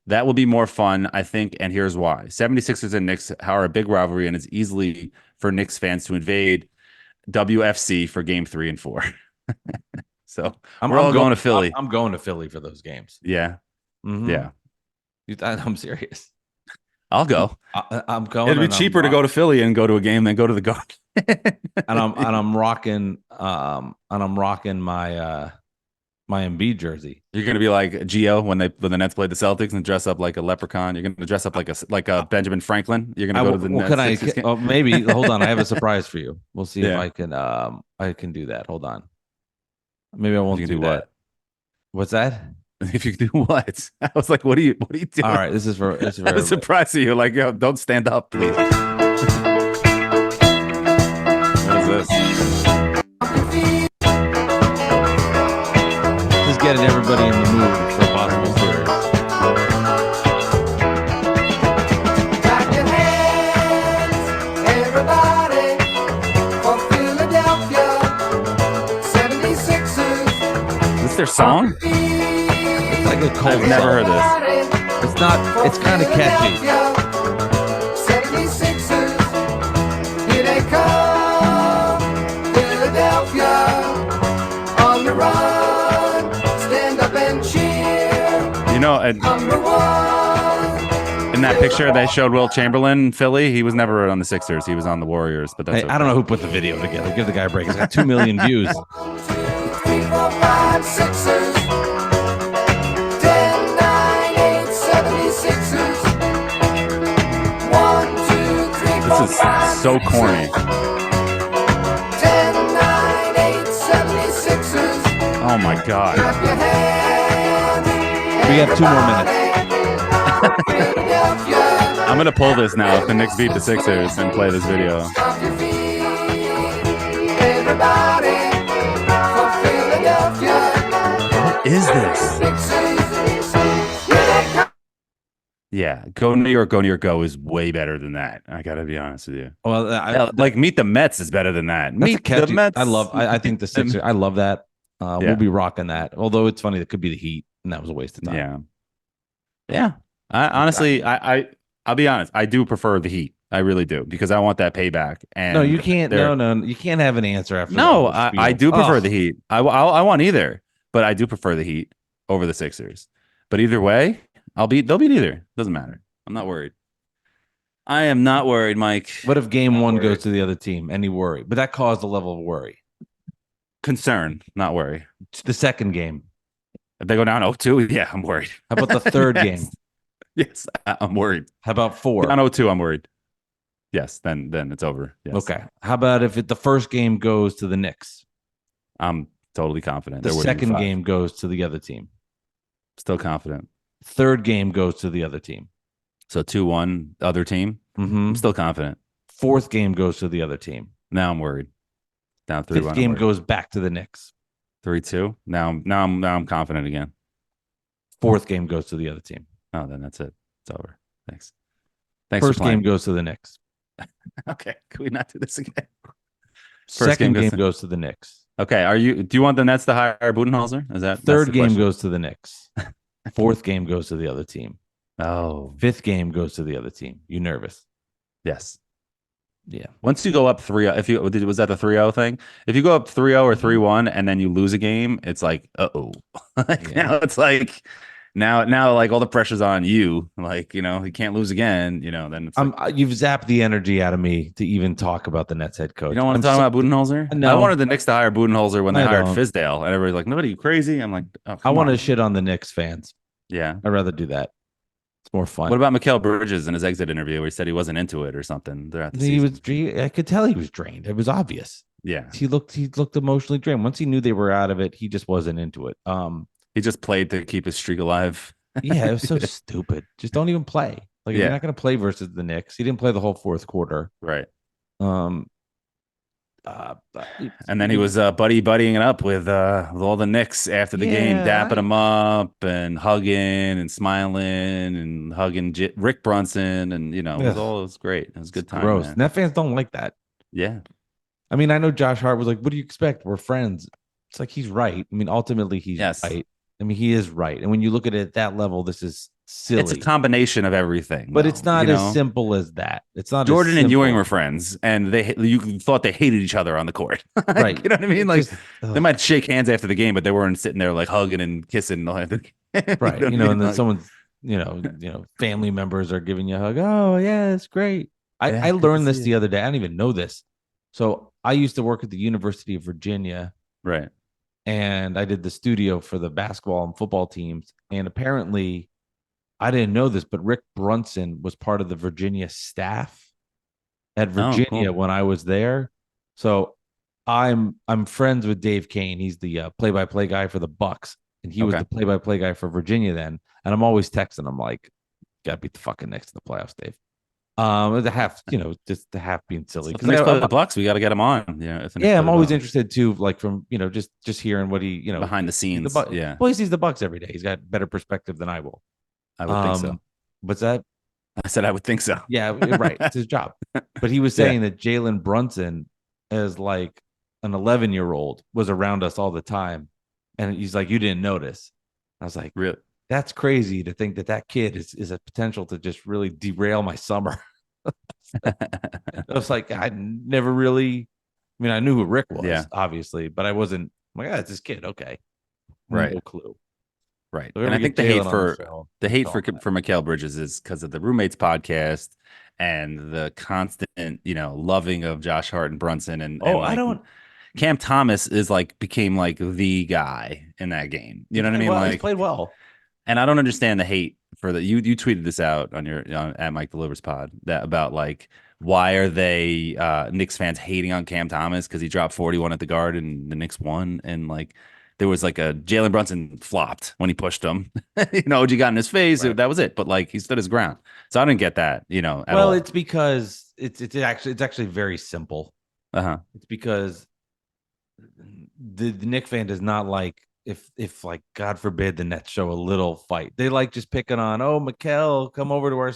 Speaker 3: That will be more fun, I think, and here's why. 76ers and Knicks are a big rivalry, and it's easily for Knicks fans to invade WFC for game 3 and 4. So we're all going to Philly.
Speaker 2: I'm going to Philly for those games.
Speaker 3: Yeah.
Speaker 2: Mm-hmm.
Speaker 3: Yeah.
Speaker 2: I'm serious.
Speaker 3: I'll go.
Speaker 2: I'm going.
Speaker 3: It'd be cheaper to go to Philly and go to a game than go to the Garden.
Speaker 2: and I'm rocking my my Embiid jersey.
Speaker 3: You're gonna be like Gio when the Nets played the Celtics and dress up like a leprechaun. You're gonna dress up like a Benjamin Franklin. You're gonna go to the Nets.
Speaker 2: Maybe hold on. I have a surprise for you. We'll see if I can do that. Hold on. Maybe I won't do that. What? What's that?
Speaker 3: If you do what? I was like, what are you doing?
Speaker 2: All right, this is for
Speaker 3: I was surprised to you. Like, yo, don't stand up, please. What is this?
Speaker 2: Just getting everybody in the mood for a possible series.
Speaker 4: Clap your hands, everybody, for Philadelphia 76ers.
Speaker 3: Is this their song?
Speaker 2: It's like a cold
Speaker 3: I've never heard this.
Speaker 2: It's not. It's kind of catchy.
Speaker 4: 76ers, here they come. Philadelphia, on the run. Stand up and cheer.
Speaker 3: You know,
Speaker 4: Number one.
Speaker 3: in that picture they showed Will Chamberlain, Philly, he was never on the Sixers. He was on the Warriors. But that's
Speaker 2: Hey, I don't know who put the video together. Give the guy a break. It's got 2 million views.
Speaker 4: 1, 2, 3, 4, 5, Sixers. 10, 9, 8, 76ers. 1, 2, 3, 4,
Speaker 3: This is
Speaker 4: 5,
Speaker 3: so corny.
Speaker 4: 10, 9, 8, 76ers.
Speaker 3: Oh my god.
Speaker 4: Clap your hands.
Speaker 2: We have 2 more minutes.
Speaker 4: Philadelphia.
Speaker 3: I'm gonna pull this now if the Knicks beat the Sixers and play this video.
Speaker 4: Stomp your feet. Everybody. For Philadelphia.
Speaker 3: What is this?
Speaker 4: Sixers. Here they come.
Speaker 3: Yeah, go New York, go is way better than that. I gotta be honest with you.
Speaker 2: Well,
Speaker 3: Like Meet the Mets is better than that.
Speaker 2: that's a
Speaker 3: Meet
Speaker 2: catchy,
Speaker 3: the Mets.
Speaker 2: I think the Sixers. I love that.
Speaker 3: Yeah.
Speaker 2: We'll be rocking that. Although it's funny, that could be the Heat, and that was a waste of time.
Speaker 3: Yeah, yeah. Honestly, I'll be honest. I do prefer the Heat. I really do because I want that payback. And
Speaker 2: No, you can't. No, you can't have an answer after.
Speaker 3: No,
Speaker 2: that
Speaker 3: I do prefer
Speaker 2: Oh.
Speaker 3: the Heat. I want either, but I do prefer the Heat over the Sixers. But either way, they'll beat either. Doesn't matter. I'm not worried. I am not worried, Mike.
Speaker 2: What if game
Speaker 3: Not
Speaker 2: one
Speaker 3: worried.
Speaker 2: goes to the other team? Any worry? But that caused a level of worry.
Speaker 3: Concern, not worry.
Speaker 2: The second game.
Speaker 3: If they go down 0-2, yeah, I'm worried.
Speaker 2: How about the third
Speaker 3: Yes.
Speaker 2: game?
Speaker 3: Yes, I'm worried.
Speaker 2: How about 4?
Speaker 3: Down 0-2, I'm worried. Yes, then it's over. Yes.
Speaker 2: Okay. How about if the first game goes to the Knicks?
Speaker 3: I'm totally confident.
Speaker 2: The
Speaker 3: They're winning
Speaker 2: second
Speaker 3: 5.
Speaker 2: game goes to the other team.
Speaker 3: Still confident.
Speaker 2: Third game goes to the other team.
Speaker 3: So 2-1, other team.
Speaker 2: Mm-hmm.
Speaker 3: I'm still confident.
Speaker 2: Fourth game goes to the other team.
Speaker 3: Now I'm worried. Down 3-1.
Speaker 2: Fifth game goes back to the Knicks.
Speaker 3: 3-2. Now I'm confident again.
Speaker 2: Fourth game goes to the other team.
Speaker 3: Oh, then that's it. It's over. Thanks.
Speaker 2: First
Speaker 3: for playing.
Speaker 2: game goes to the Knicks.
Speaker 3: Okay. Can we not do this again?
Speaker 2: Second
Speaker 3: game
Speaker 2: game
Speaker 3: goes
Speaker 2: goes to the Knicks.
Speaker 3: Okay. Do you want the Nets to hire Budenholzer? Is that
Speaker 2: Third
Speaker 3: that's the
Speaker 2: game
Speaker 3: question?
Speaker 2: goes to the Knicks. Fourth game goes to the other team.
Speaker 3: Oh,
Speaker 2: Fifth game goes to the other team. You nervous?
Speaker 3: yes.
Speaker 2: Yeah.
Speaker 3: Once you go up 3-0, was that the 3-0 thing? If you go up 3-0 or 3-1 and then you lose a game, it's like, uh-oh. Now it's like now like all the pressure's on you. Like, you can't lose again, then it's like,
Speaker 2: You've zapped the energy out of me to even talk about the Nets head coach.
Speaker 3: you don't want to talk about Budenholzer?
Speaker 2: No.
Speaker 3: I wanted the Knicks to hire Budenholzer when they
Speaker 2: I
Speaker 3: hired
Speaker 2: don't.
Speaker 3: Fizdale. And everybody's like, nobody, you crazy? I'm like, oh,
Speaker 2: I
Speaker 3: come
Speaker 2: want to
Speaker 3: on.
Speaker 2: shit on the Knicks fans.
Speaker 3: Yeah.
Speaker 2: I'd rather do that. It's more fun.
Speaker 3: What about Mikal Bridges in his exit interview where he said he wasn't into it or something throughout the
Speaker 2: He
Speaker 3: season?
Speaker 2: was. I could tell he was drained. It was obvious.
Speaker 3: Yeah.
Speaker 2: He looked emotionally drained. Once he knew they were out of it, he just wasn't into it.
Speaker 3: He just played to keep his streak alive.
Speaker 2: Yeah, it was so stupid. Just don't even play. Like if you're
Speaker 3: Yeah,
Speaker 2: not going to play versus the Knicks, he didn't play the whole fourth quarter.
Speaker 3: right.
Speaker 2: Um,
Speaker 3: And then he was buddying it up with all the Knicks after the game,
Speaker 2: yeah,
Speaker 3: dapping him up and hugging and smiling and hugging Rick Brunson, and it was great. It was a
Speaker 2: it's
Speaker 3: good time,
Speaker 2: gross.
Speaker 3: man.
Speaker 2: Net fans don't like that.
Speaker 3: Yeah,
Speaker 2: I mean, I know Josh Hart was like, "What do you expect? We're friends." It's like he's right. I mean, ultimately, he's
Speaker 3: yes.
Speaker 2: right. I mean, he is right. And when you look at it at that level, this is
Speaker 3: It's a
Speaker 2: silly.
Speaker 3: combination of everything,
Speaker 2: But it's
Speaker 3: though.
Speaker 2: not as simple as that. It's not as
Speaker 3: Jordan and Ewing
Speaker 2: simple.
Speaker 3: were friends, and you thought they hated each other on the court.
Speaker 2: Right.
Speaker 3: You know what I mean?
Speaker 2: It's
Speaker 3: Like
Speaker 2: just,
Speaker 3: they might shake hands after the game, but they weren't sitting there like hugging and kissing.
Speaker 2: right.
Speaker 3: What I mean?
Speaker 2: And then
Speaker 3: Like,
Speaker 2: someone's, family members are giving you a hug. Oh, yeah, it's great.
Speaker 3: yeah,
Speaker 2: I
Speaker 3: good to
Speaker 2: learned this
Speaker 3: see
Speaker 2: the
Speaker 3: it.
Speaker 2: other day. I didn't even know this. So I used to work at the University of Virginia,
Speaker 3: Right.
Speaker 2: and I did the studio for the basketball and football teams. And apparently, I didn't know this, but Rick Brunson was part of the Virginia staff at
Speaker 3: Oh,
Speaker 2: Virginia
Speaker 3: cool.
Speaker 2: when I was there. So I'm friends with Dave Kane. He's the play-by-play guy for the Bucks, and he was
Speaker 3: Okay.
Speaker 2: the play-by-play guy for Virginia then. And I'm always texting him like, "Got to beat the fucking Knicks in the playoffs, Dave." The half, just the half being silly
Speaker 3: So if the
Speaker 2: because
Speaker 3: Knicks play the Bucks, we got to get him on. Yeah, if the Knicks
Speaker 2: yeah,
Speaker 3: play
Speaker 2: I'm
Speaker 3: the
Speaker 2: always
Speaker 3: Bucks
Speaker 2: interested too, like from just hearing what he
Speaker 3: behind the
Speaker 2: sees the
Speaker 3: scenes.
Speaker 2: Bucks.
Speaker 3: Yeah,
Speaker 2: Well, he sees the Bucks every day. He's got better perspective than I will.
Speaker 3: I would think so.
Speaker 2: What's that?
Speaker 3: I said I would think so.
Speaker 2: Yeah, right. It's his job. But he was
Speaker 3: Yeah.
Speaker 2: saying that Jalen Brunson, as like an 11-year-old, was around us all the time. And he's like, you didn't notice. I was like,
Speaker 3: Really.
Speaker 2: that's crazy to think that kid is a potential to just really derail my summer. I was like, I never really, I mean, I knew who Rick was,
Speaker 3: Yeah.
Speaker 2: obviously, but I wasn't I'm like, it's this kid. Okay.
Speaker 3: Right.
Speaker 2: No clue.
Speaker 3: Right.
Speaker 2: So if
Speaker 3: And
Speaker 2: ever
Speaker 3: I
Speaker 2: we
Speaker 3: think
Speaker 2: get Jalen on the show,
Speaker 3: the
Speaker 2: I'm
Speaker 3: hate
Speaker 2: telling him that.
Speaker 3: for Mikal Bridges is because of the roommates podcast and the constant, loving of Josh Hart and Brunson, and
Speaker 2: Oh, I
Speaker 3: like
Speaker 2: don't.
Speaker 3: Cam Thomas became like the guy in that game. You
Speaker 2: He
Speaker 3: know what I
Speaker 2: played
Speaker 3: mean?
Speaker 2: well. He's
Speaker 3: Like,
Speaker 2: played well.
Speaker 3: and I don't understand the hate for the you tweeted this out on your at Mike Delivers Pod that about like why are they Knicks fans hating on Cam Thomas because he dropped 41 at the guard and the Knicks won, and like there was like a Jalen Brunson flopped when he pushed him. OG got in his face.
Speaker 2: Right.
Speaker 3: That was it. But like he stood his ground. So I didn't get that, at
Speaker 2: Well,
Speaker 3: all.
Speaker 2: it's because it's actually very simple.
Speaker 3: Uh-huh.
Speaker 2: It's because the Knick fan does not like if like God forbid the Nets show a little fight. They like just picking on, oh, Mikal, come over to our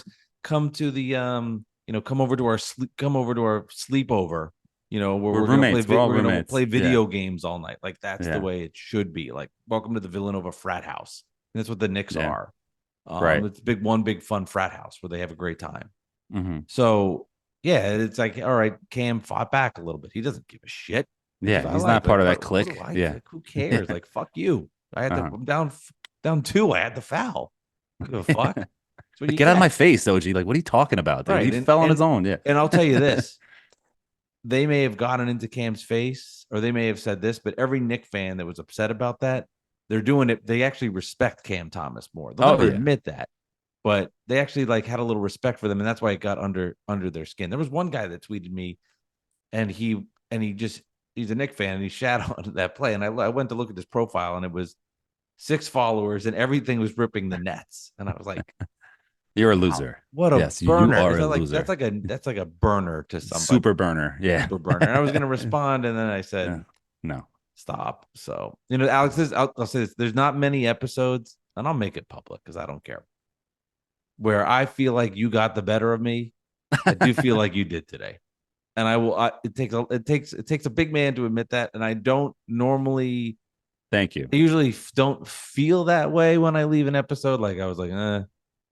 Speaker 2: sleepover. Where
Speaker 3: We're
Speaker 2: we're gonna
Speaker 3: roommates. We're all
Speaker 2: we're gonna
Speaker 3: roommates.
Speaker 2: play
Speaker 3: Yeah.
Speaker 2: video games all night. Like that's the
Speaker 3: Yeah.
Speaker 2: way it should be. Like welcome to the Villanova frat house. And that's what the Knicks
Speaker 3: Yeah.
Speaker 2: are.
Speaker 3: Right.
Speaker 2: It's big fun frat house where they have a great time.
Speaker 3: Mm-hmm.
Speaker 2: So yeah, it's like, all right, Cam fought back a little bit. He doesn't give a shit.
Speaker 3: Yeah.
Speaker 2: I
Speaker 3: He's not part of that
Speaker 2: what do
Speaker 3: clique.
Speaker 2: I
Speaker 3: Yeah.
Speaker 2: like, who cares? Like, fuck you. I'm down two. I had the foul. I don't give a fuck. That's what you
Speaker 3: Get out of my face, OG. Like, what are you talking about, dude?
Speaker 2: Right.
Speaker 3: He fell on his own. Yeah.
Speaker 2: And I'll tell you this. They may have gotten into Cam's face or they may have said this, but every Knick fan that was upset about that, they're doing it. They actually respect Cam Thomas more. They'll never admit that, but they actually like had a little respect for them. And that's why it got under their skin. There was one guy that tweeted me and he's a Knick fan and he shat on that play. And I went to look at his profile and it was 6 followers and everything was ripping the Nets. And I was like,
Speaker 3: You're a
Speaker 2: wow,
Speaker 3: loser.
Speaker 2: what a
Speaker 3: Yes,
Speaker 2: burner.
Speaker 3: you are
Speaker 2: Is that
Speaker 3: a
Speaker 2: like,
Speaker 3: loser.
Speaker 2: that's like a burner to somebody.
Speaker 3: Super burner. Yeah.
Speaker 2: Super burner. And I was going to respond. And then I said,
Speaker 3: no.
Speaker 2: Stop. So, Alex, I'll say this. There's not many episodes, and I'll make it public because I don't care, where I feel like you got the better of me. I do feel like you did today. And I will, it takes a big man to admit that. And I don't normally,
Speaker 3: Thank you.
Speaker 2: I usually don't feel that way when I leave an episode. Like I was like,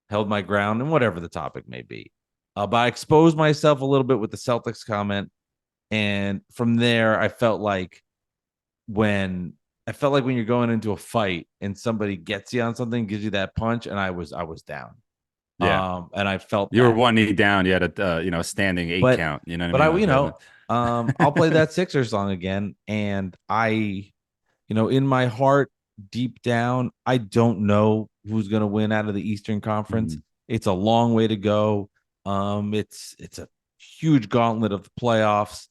Speaker 2: held my ground and whatever the topic may be. But I exposed myself a little bit with the Celtics comment. And from there, I felt like when you're going into a fight and somebody gets you on something, gives you that punch, and I was down.
Speaker 3: Yeah.
Speaker 2: And I felt
Speaker 3: you were 1 knee down. You had a standing 8 count. You know what I mean?
Speaker 2: I'll play that Sixer song again. And I, in my heart, deep down, I don't know who's going to win out of the Eastern Conference.
Speaker 3: Mhm.
Speaker 2: It's a long way to go. It's a huge gauntlet of the playoffs,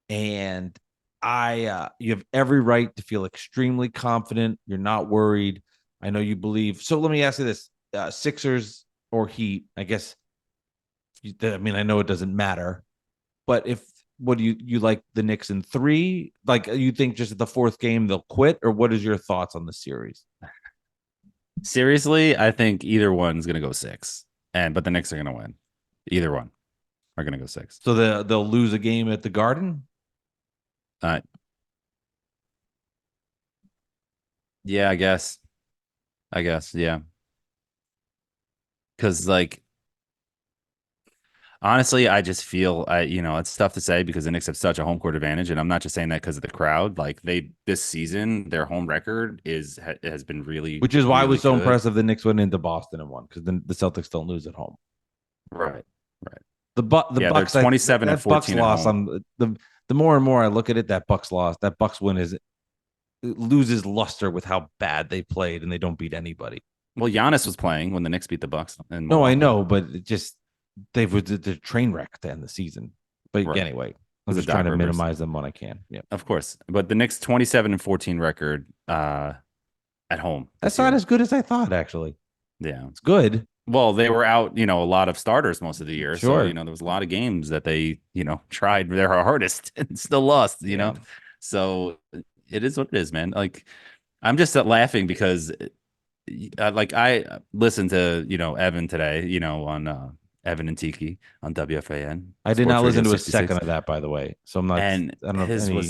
Speaker 2: and you have every right to feel extremely confident. You're not worried. I know you believe. So let me ask you this: Sixers or Heat, I guess. I mean, I know it doesn't matter, but what do you like the Knicks in 3? Like, you think just at the 4th game they'll quit, or what is your thoughts on the series?
Speaker 3: Seriously, I think either one's gonna go 6, but the Knicks are gonna win. Either one are gonna go 6.
Speaker 2: So they'll lose a game at the Garden.
Speaker 3: Uh, yeah, I guess, yeah. Because like honestly, I just feel it's tough to say because the Knicks have such a home court advantage, and I'm not just saying that because of the crowd. Like this season, their home record has been really,
Speaker 2: Which is why it
Speaker 3: really
Speaker 2: was so
Speaker 3: good.
Speaker 2: impressive the Knicks went into Boston and won, because then the Celtics don't lose at home.
Speaker 3: Right.
Speaker 2: The Bucks,
Speaker 3: they're 27 and
Speaker 2: that Bucks
Speaker 3: 14 at
Speaker 2: loss.
Speaker 3: home.
Speaker 2: The more and more I look at it, that Bucks loss, that Bucks win it loses luster with how bad they played, and they don't beat anybody.
Speaker 3: Well, Giannis was playing when the Knicks beat the Bucks.
Speaker 2: No, I know, but it just they were the train wreck to end the season. But
Speaker 3: Right.
Speaker 2: Anyway, I'm just trying to minimize them when I can. Yeah,
Speaker 3: of course. But the Knicks 27 and 14 record at home.
Speaker 2: That's not as good as I thought. Actually,
Speaker 3: yeah,
Speaker 2: it's good.
Speaker 3: Well, they were out, a lot of starters most of the year.
Speaker 2: Sure.
Speaker 3: So, there was a lot of games that they, tried their hardest and still lost, know. So it is what it is, man. Like, I'm just laughing because I listened to, Evan today, on Evan and Tiki on WFAN.
Speaker 2: I did
Speaker 3: Sports
Speaker 2: not listen
Speaker 3: Radio
Speaker 2: to a
Speaker 3: 66.
Speaker 2: second of that, by the way. So I'm not.
Speaker 3: And
Speaker 2: I don't know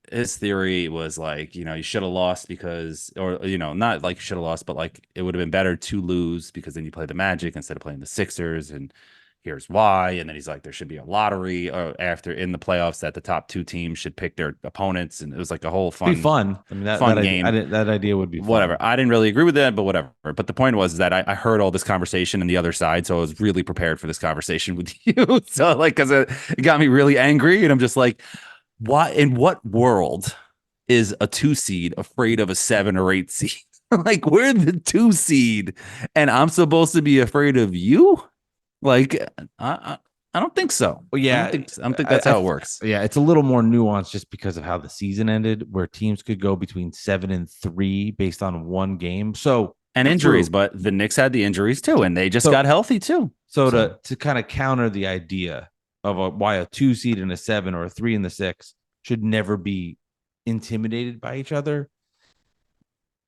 Speaker 3: his theory was like, you should have lost because, or, not like you should have lost, but like it would have been better to lose because then you play the Magic instead of playing the Sixers. And here's why. And then he's like, there should be a lottery after in the playoffs that the top 2 teams should pick their opponents. And it was like a whole fun.
Speaker 2: Be fun. I mean,
Speaker 3: fun game.
Speaker 2: That idea would be fun.
Speaker 3: Whatever. I didn't really agree with that, but whatever. But the point was that I heard all this conversation on the other side. So I was really prepared for this conversation with you. So like, because it got me really angry. And I'm just like, in what world is a 2 seed afraid of a 7 or 8 seed? Like, we're the 2 seed and I'm supposed to be afraid of you? Like, I don't think so.
Speaker 2: Well, yeah,
Speaker 3: I don't think that's how it works.
Speaker 2: Yeah, it's a little more nuanced just because of how the season ended, where teams could go between 7 and 3 based on one game. So
Speaker 3: and injuries, but the Knicks had the injuries too, and they just got healthy too.
Speaker 2: So to kind of counter the idea of why a 2 seed and a 7 or a 3 and the 6 should never be intimidated by each other.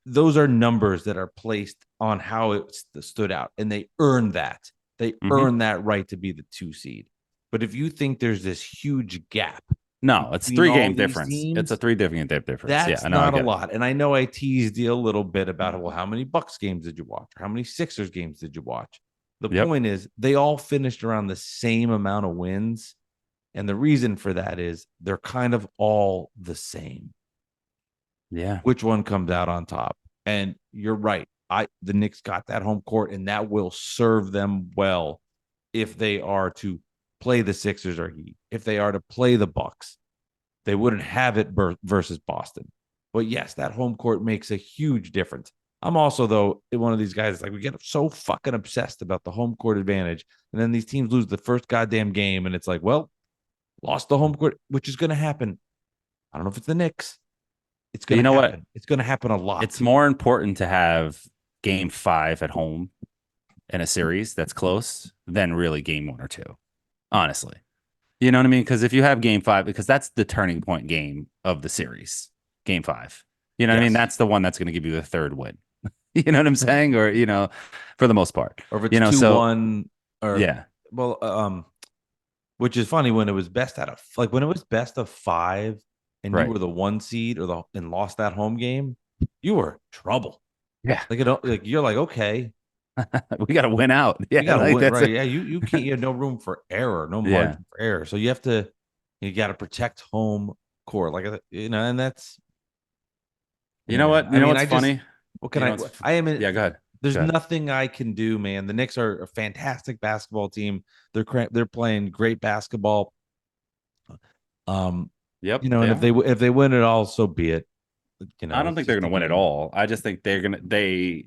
Speaker 2: Those are numbers that are placed on how it stood out, and they earn that. They earn that right to be the 2 seed. But if you think there's this huge gap,
Speaker 3: no, it's 3 game difference. It's a 3 different difference.
Speaker 2: That's not a lot. And I know I teased you a little bit about, well, how many Bucks games did you watch? Or how many Sixers games did you watch? The point is, they all finished around the same amount of wins. And the reason for that is they're kind of all the same.
Speaker 3: Yeah.
Speaker 2: Which one comes out on top? And you're right. The Knicks got that home court, and that will serve them well if they are to play the Sixers or Heat. If they are to play the Bucks, they wouldn't have it versus Boston. But yes, that home court makes a huge difference. I'm also, though, one of these guys, like, we get so fucking obsessed about the home court advantage, and then these teams lose the first goddamn game, and it's like, well, lost the home court, which is going to happen. I don't know if it's the Knicks. It's going to happen. It's going to happen a lot.
Speaker 3: It's more important to have game 5 at home in a series that's close than really game 1 or 2, honestly. You know what I mean? Because if you have game 5, because that's the turning point game of the series, game 5. You know what I mean? That's the one that's going to give you the 3rd win. You know what I'm saying? Or, for the most part.
Speaker 2: Or if it's 2-1. Or,
Speaker 3: yeah.
Speaker 2: Well, which is funny, when it was best when it was best of 5 and you were the 1 seed and lost that home game, you were in trouble.
Speaker 3: Yeah.
Speaker 2: Like you're like, okay,
Speaker 3: we got to win out. Yeah.
Speaker 2: You got to win, right? Yeah. You can't, you have no room for error, no margin for error. So you got to protect home court. And that's,
Speaker 3: you know what? You know what's funny?
Speaker 2: What can I am in,
Speaker 3: yeah, go ahead.
Speaker 2: There's nothing I can do, man. The Knicks are a fantastic basketball team. They're playing great basketball.
Speaker 3: Yep.
Speaker 2: And if they win it all, so be it.
Speaker 3: I don't think they're going to win it all. I just think I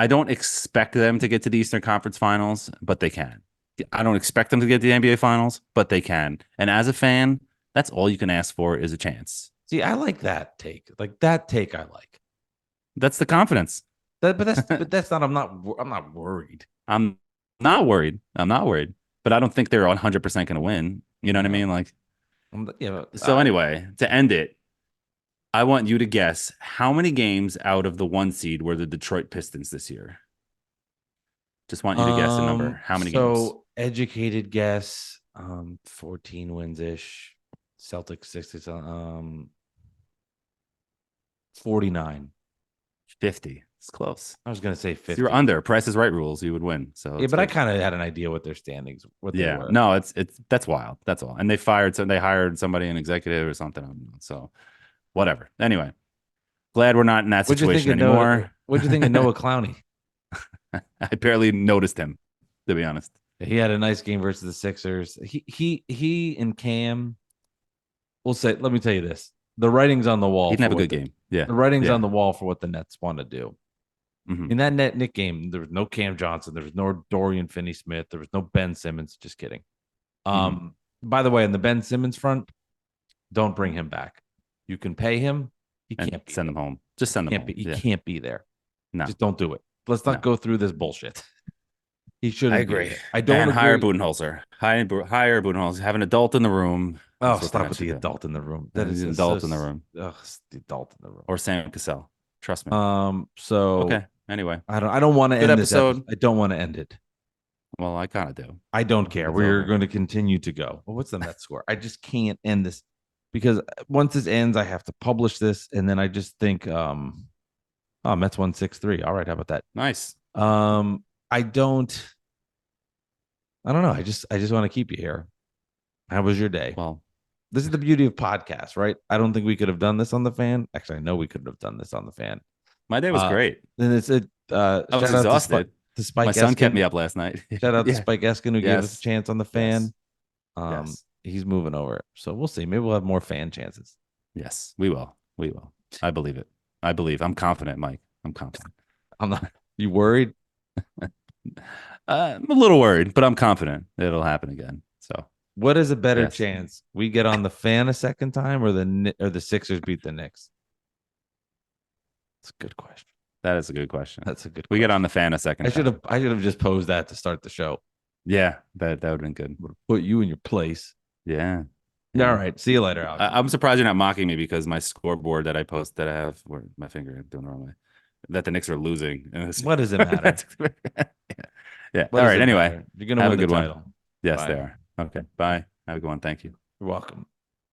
Speaker 3: don't expect them to get to the Eastern Conference Finals, but they can. I don't expect them to get to the NBA Finals, but they can. And as a fan, that's all you can ask for is a chance.
Speaker 2: See, I like that take. Like that take, I like.
Speaker 3: That's the confidence.
Speaker 2: But that's not. I'm not worried.
Speaker 3: I'm not worried. I'm not worried. But I don't think they're 100% going to win. You know what I
Speaker 2: No.
Speaker 3: mean? Like,
Speaker 2: Yeah.
Speaker 3: so anyway, to end it, I want you to guess how many games out of the 1 seed were the Detroit Pistons this year? Just want you to guess a number. How many games?
Speaker 2: So educated guess, 14 wins ish. Celtics 60, 49.
Speaker 3: 50. It's close.
Speaker 2: I was gonna say
Speaker 3: If
Speaker 2: 50.
Speaker 3: you were under Price is Right rules, you would win. So
Speaker 2: Yeah,
Speaker 3: it's
Speaker 2: but I
Speaker 3: good.
Speaker 2: kind of had an idea what their standings, what they
Speaker 3: Yeah,
Speaker 2: were.
Speaker 3: no, it's that's wild. That's all. And they hired somebody, an executive or something. I don't know. So whatever. Anyway, glad we're not in that
Speaker 2: What'd you think
Speaker 3: situation
Speaker 2: of Noah?
Speaker 3: anymore.
Speaker 2: What'd you think of Noah Clowney?
Speaker 3: I barely noticed him, to be honest.
Speaker 2: He had a nice game versus the Sixers. He and Cam. We'll say. Let me tell you this: the writing's on the wall.
Speaker 3: He didn't have a
Speaker 2: for
Speaker 3: good
Speaker 2: what
Speaker 3: game. Yeah,
Speaker 2: The writing's
Speaker 3: yeah.
Speaker 2: on the wall for what the Nets want to do.
Speaker 3: Mhm.
Speaker 2: In that Knick game, there was no Cam Johnson. There was no Dorian Finney-Smith. There was no Ben Simmons. Just kidding. By the way, on the Ben Simmons front, don't bring him back. You can pay him. He
Speaker 3: And
Speaker 2: can't be
Speaker 3: send
Speaker 2: there.
Speaker 3: him home. Just send him
Speaker 2: Can't
Speaker 3: home.
Speaker 2: be. He
Speaker 3: Yeah.
Speaker 2: can't be there.
Speaker 3: No.
Speaker 2: Just don't do it. Let's not
Speaker 3: No.
Speaker 2: go through this bullshit. He shouldn't.
Speaker 3: I
Speaker 2: be
Speaker 3: agree.
Speaker 2: there. I don't
Speaker 3: And hire
Speaker 2: agree.
Speaker 3: Budenholzer. Hire Budenholzer. Have an adult in the room.
Speaker 2: Oh,
Speaker 3: That's what
Speaker 2: stop
Speaker 3: the
Speaker 2: with
Speaker 3: Nets
Speaker 2: the
Speaker 3: should do.
Speaker 2: adult in the room.
Speaker 3: Yeah,
Speaker 2: That is
Speaker 3: the
Speaker 2: just
Speaker 3: adult
Speaker 2: so
Speaker 3: in the room.
Speaker 2: Ugh, it's the adult in the room.
Speaker 3: Or Sam Cassell. Trust me.
Speaker 2: So
Speaker 3: Okay. Anyway,
Speaker 2: I don't want to
Speaker 3: good
Speaker 2: end this
Speaker 3: episode.
Speaker 2: I don't want to end it.
Speaker 3: Well, I kind of do.
Speaker 2: I don't care.
Speaker 3: It's
Speaker 2: We're
Speaker 3: over.
Speaker 2: going to continue to go. Well, what's the Mets score? I just can't end this because once this ends, I have to publish this, and then I just think, Mets won 6-3. All right, how about that?
Speaker 3: Nice.
Speaker 2: I don't know. I just want to keep you here. How was your day?
Speaker 3: Well,
Speaker 2: This is the beauty of podcasts, right? I don't think we could have done this on the fan. Actually, I know we could have done this on the fan.
Speaker 3: my day was great.
Speaker 2: Then it's a
Speaker 3: I was
Speaker 2: shout out
Speaker 3: exhausted.
Speaker 2: to Spike.
Speaker 3: My son kept
Speaker 2: Eskin.
Speaker 3: me up last night.
Speaker 2: Shout out to
Speaker 3: Yeah.
Speaker 2: Spike Eskin who gave us a
Speaker 3: Yes.
Speaker 2: chance on the fan.
Speaker 3: Yes.
Speaker 2: He's moving over, so we'll see. Maybe we'll have more fan chances.
Speaker 3: Yes, we will. We will. I believe it. I believe. I'm confident, Mike. I'm confident.
Speaker 2: I'm not. You worried?
Speaker 3: I'm a little worried, but I'm confident it'll happen again. So,
Speaker 2: What is a better
Speaker 3: Yes.
Speaker 2: chance? We get on the fan a second time, or the Sixers beat the Knicks? That's a good question.
Speaker 3: that is a good question.
Speaker 2: That's a good.
Speaker 3: We get
Speaker 2: question.
Speaker 3: on the fan a second.
Speaker 2: I should have just posed that to start the show.
Speaker 3: Yeah, that would have been good.
Speaker 2: Put you in your place.
Speaker 3: Yeah.
Speaker 2: All right. See you later, Alex.
Speaker 3: I'm surprised you're not mocking me because my scoreboard that I post that I have where my finger doing the wrong way that the Knicks are losing.
Speaker 2: What does it matter?
Speaker 3: Yeah.
Speaker 2: What
Speaker 3: All
Speaker 2: does
Speaker 3: right.
Speaker 2: it
Speaker 3: Anyway,
Speaker 2: matter? You're gonna
Speaker 3: have
Speaker 2: win
Speaker 3: a
Speaker 2: the
Speaker 3: good one.
Speaker 2: title.
Speaker 3: yes,
Speaker 2: Bye.
Speaker 3: they are. Okay. Bye. Have a good one. Thank you.
Speaker 2: You're welcome.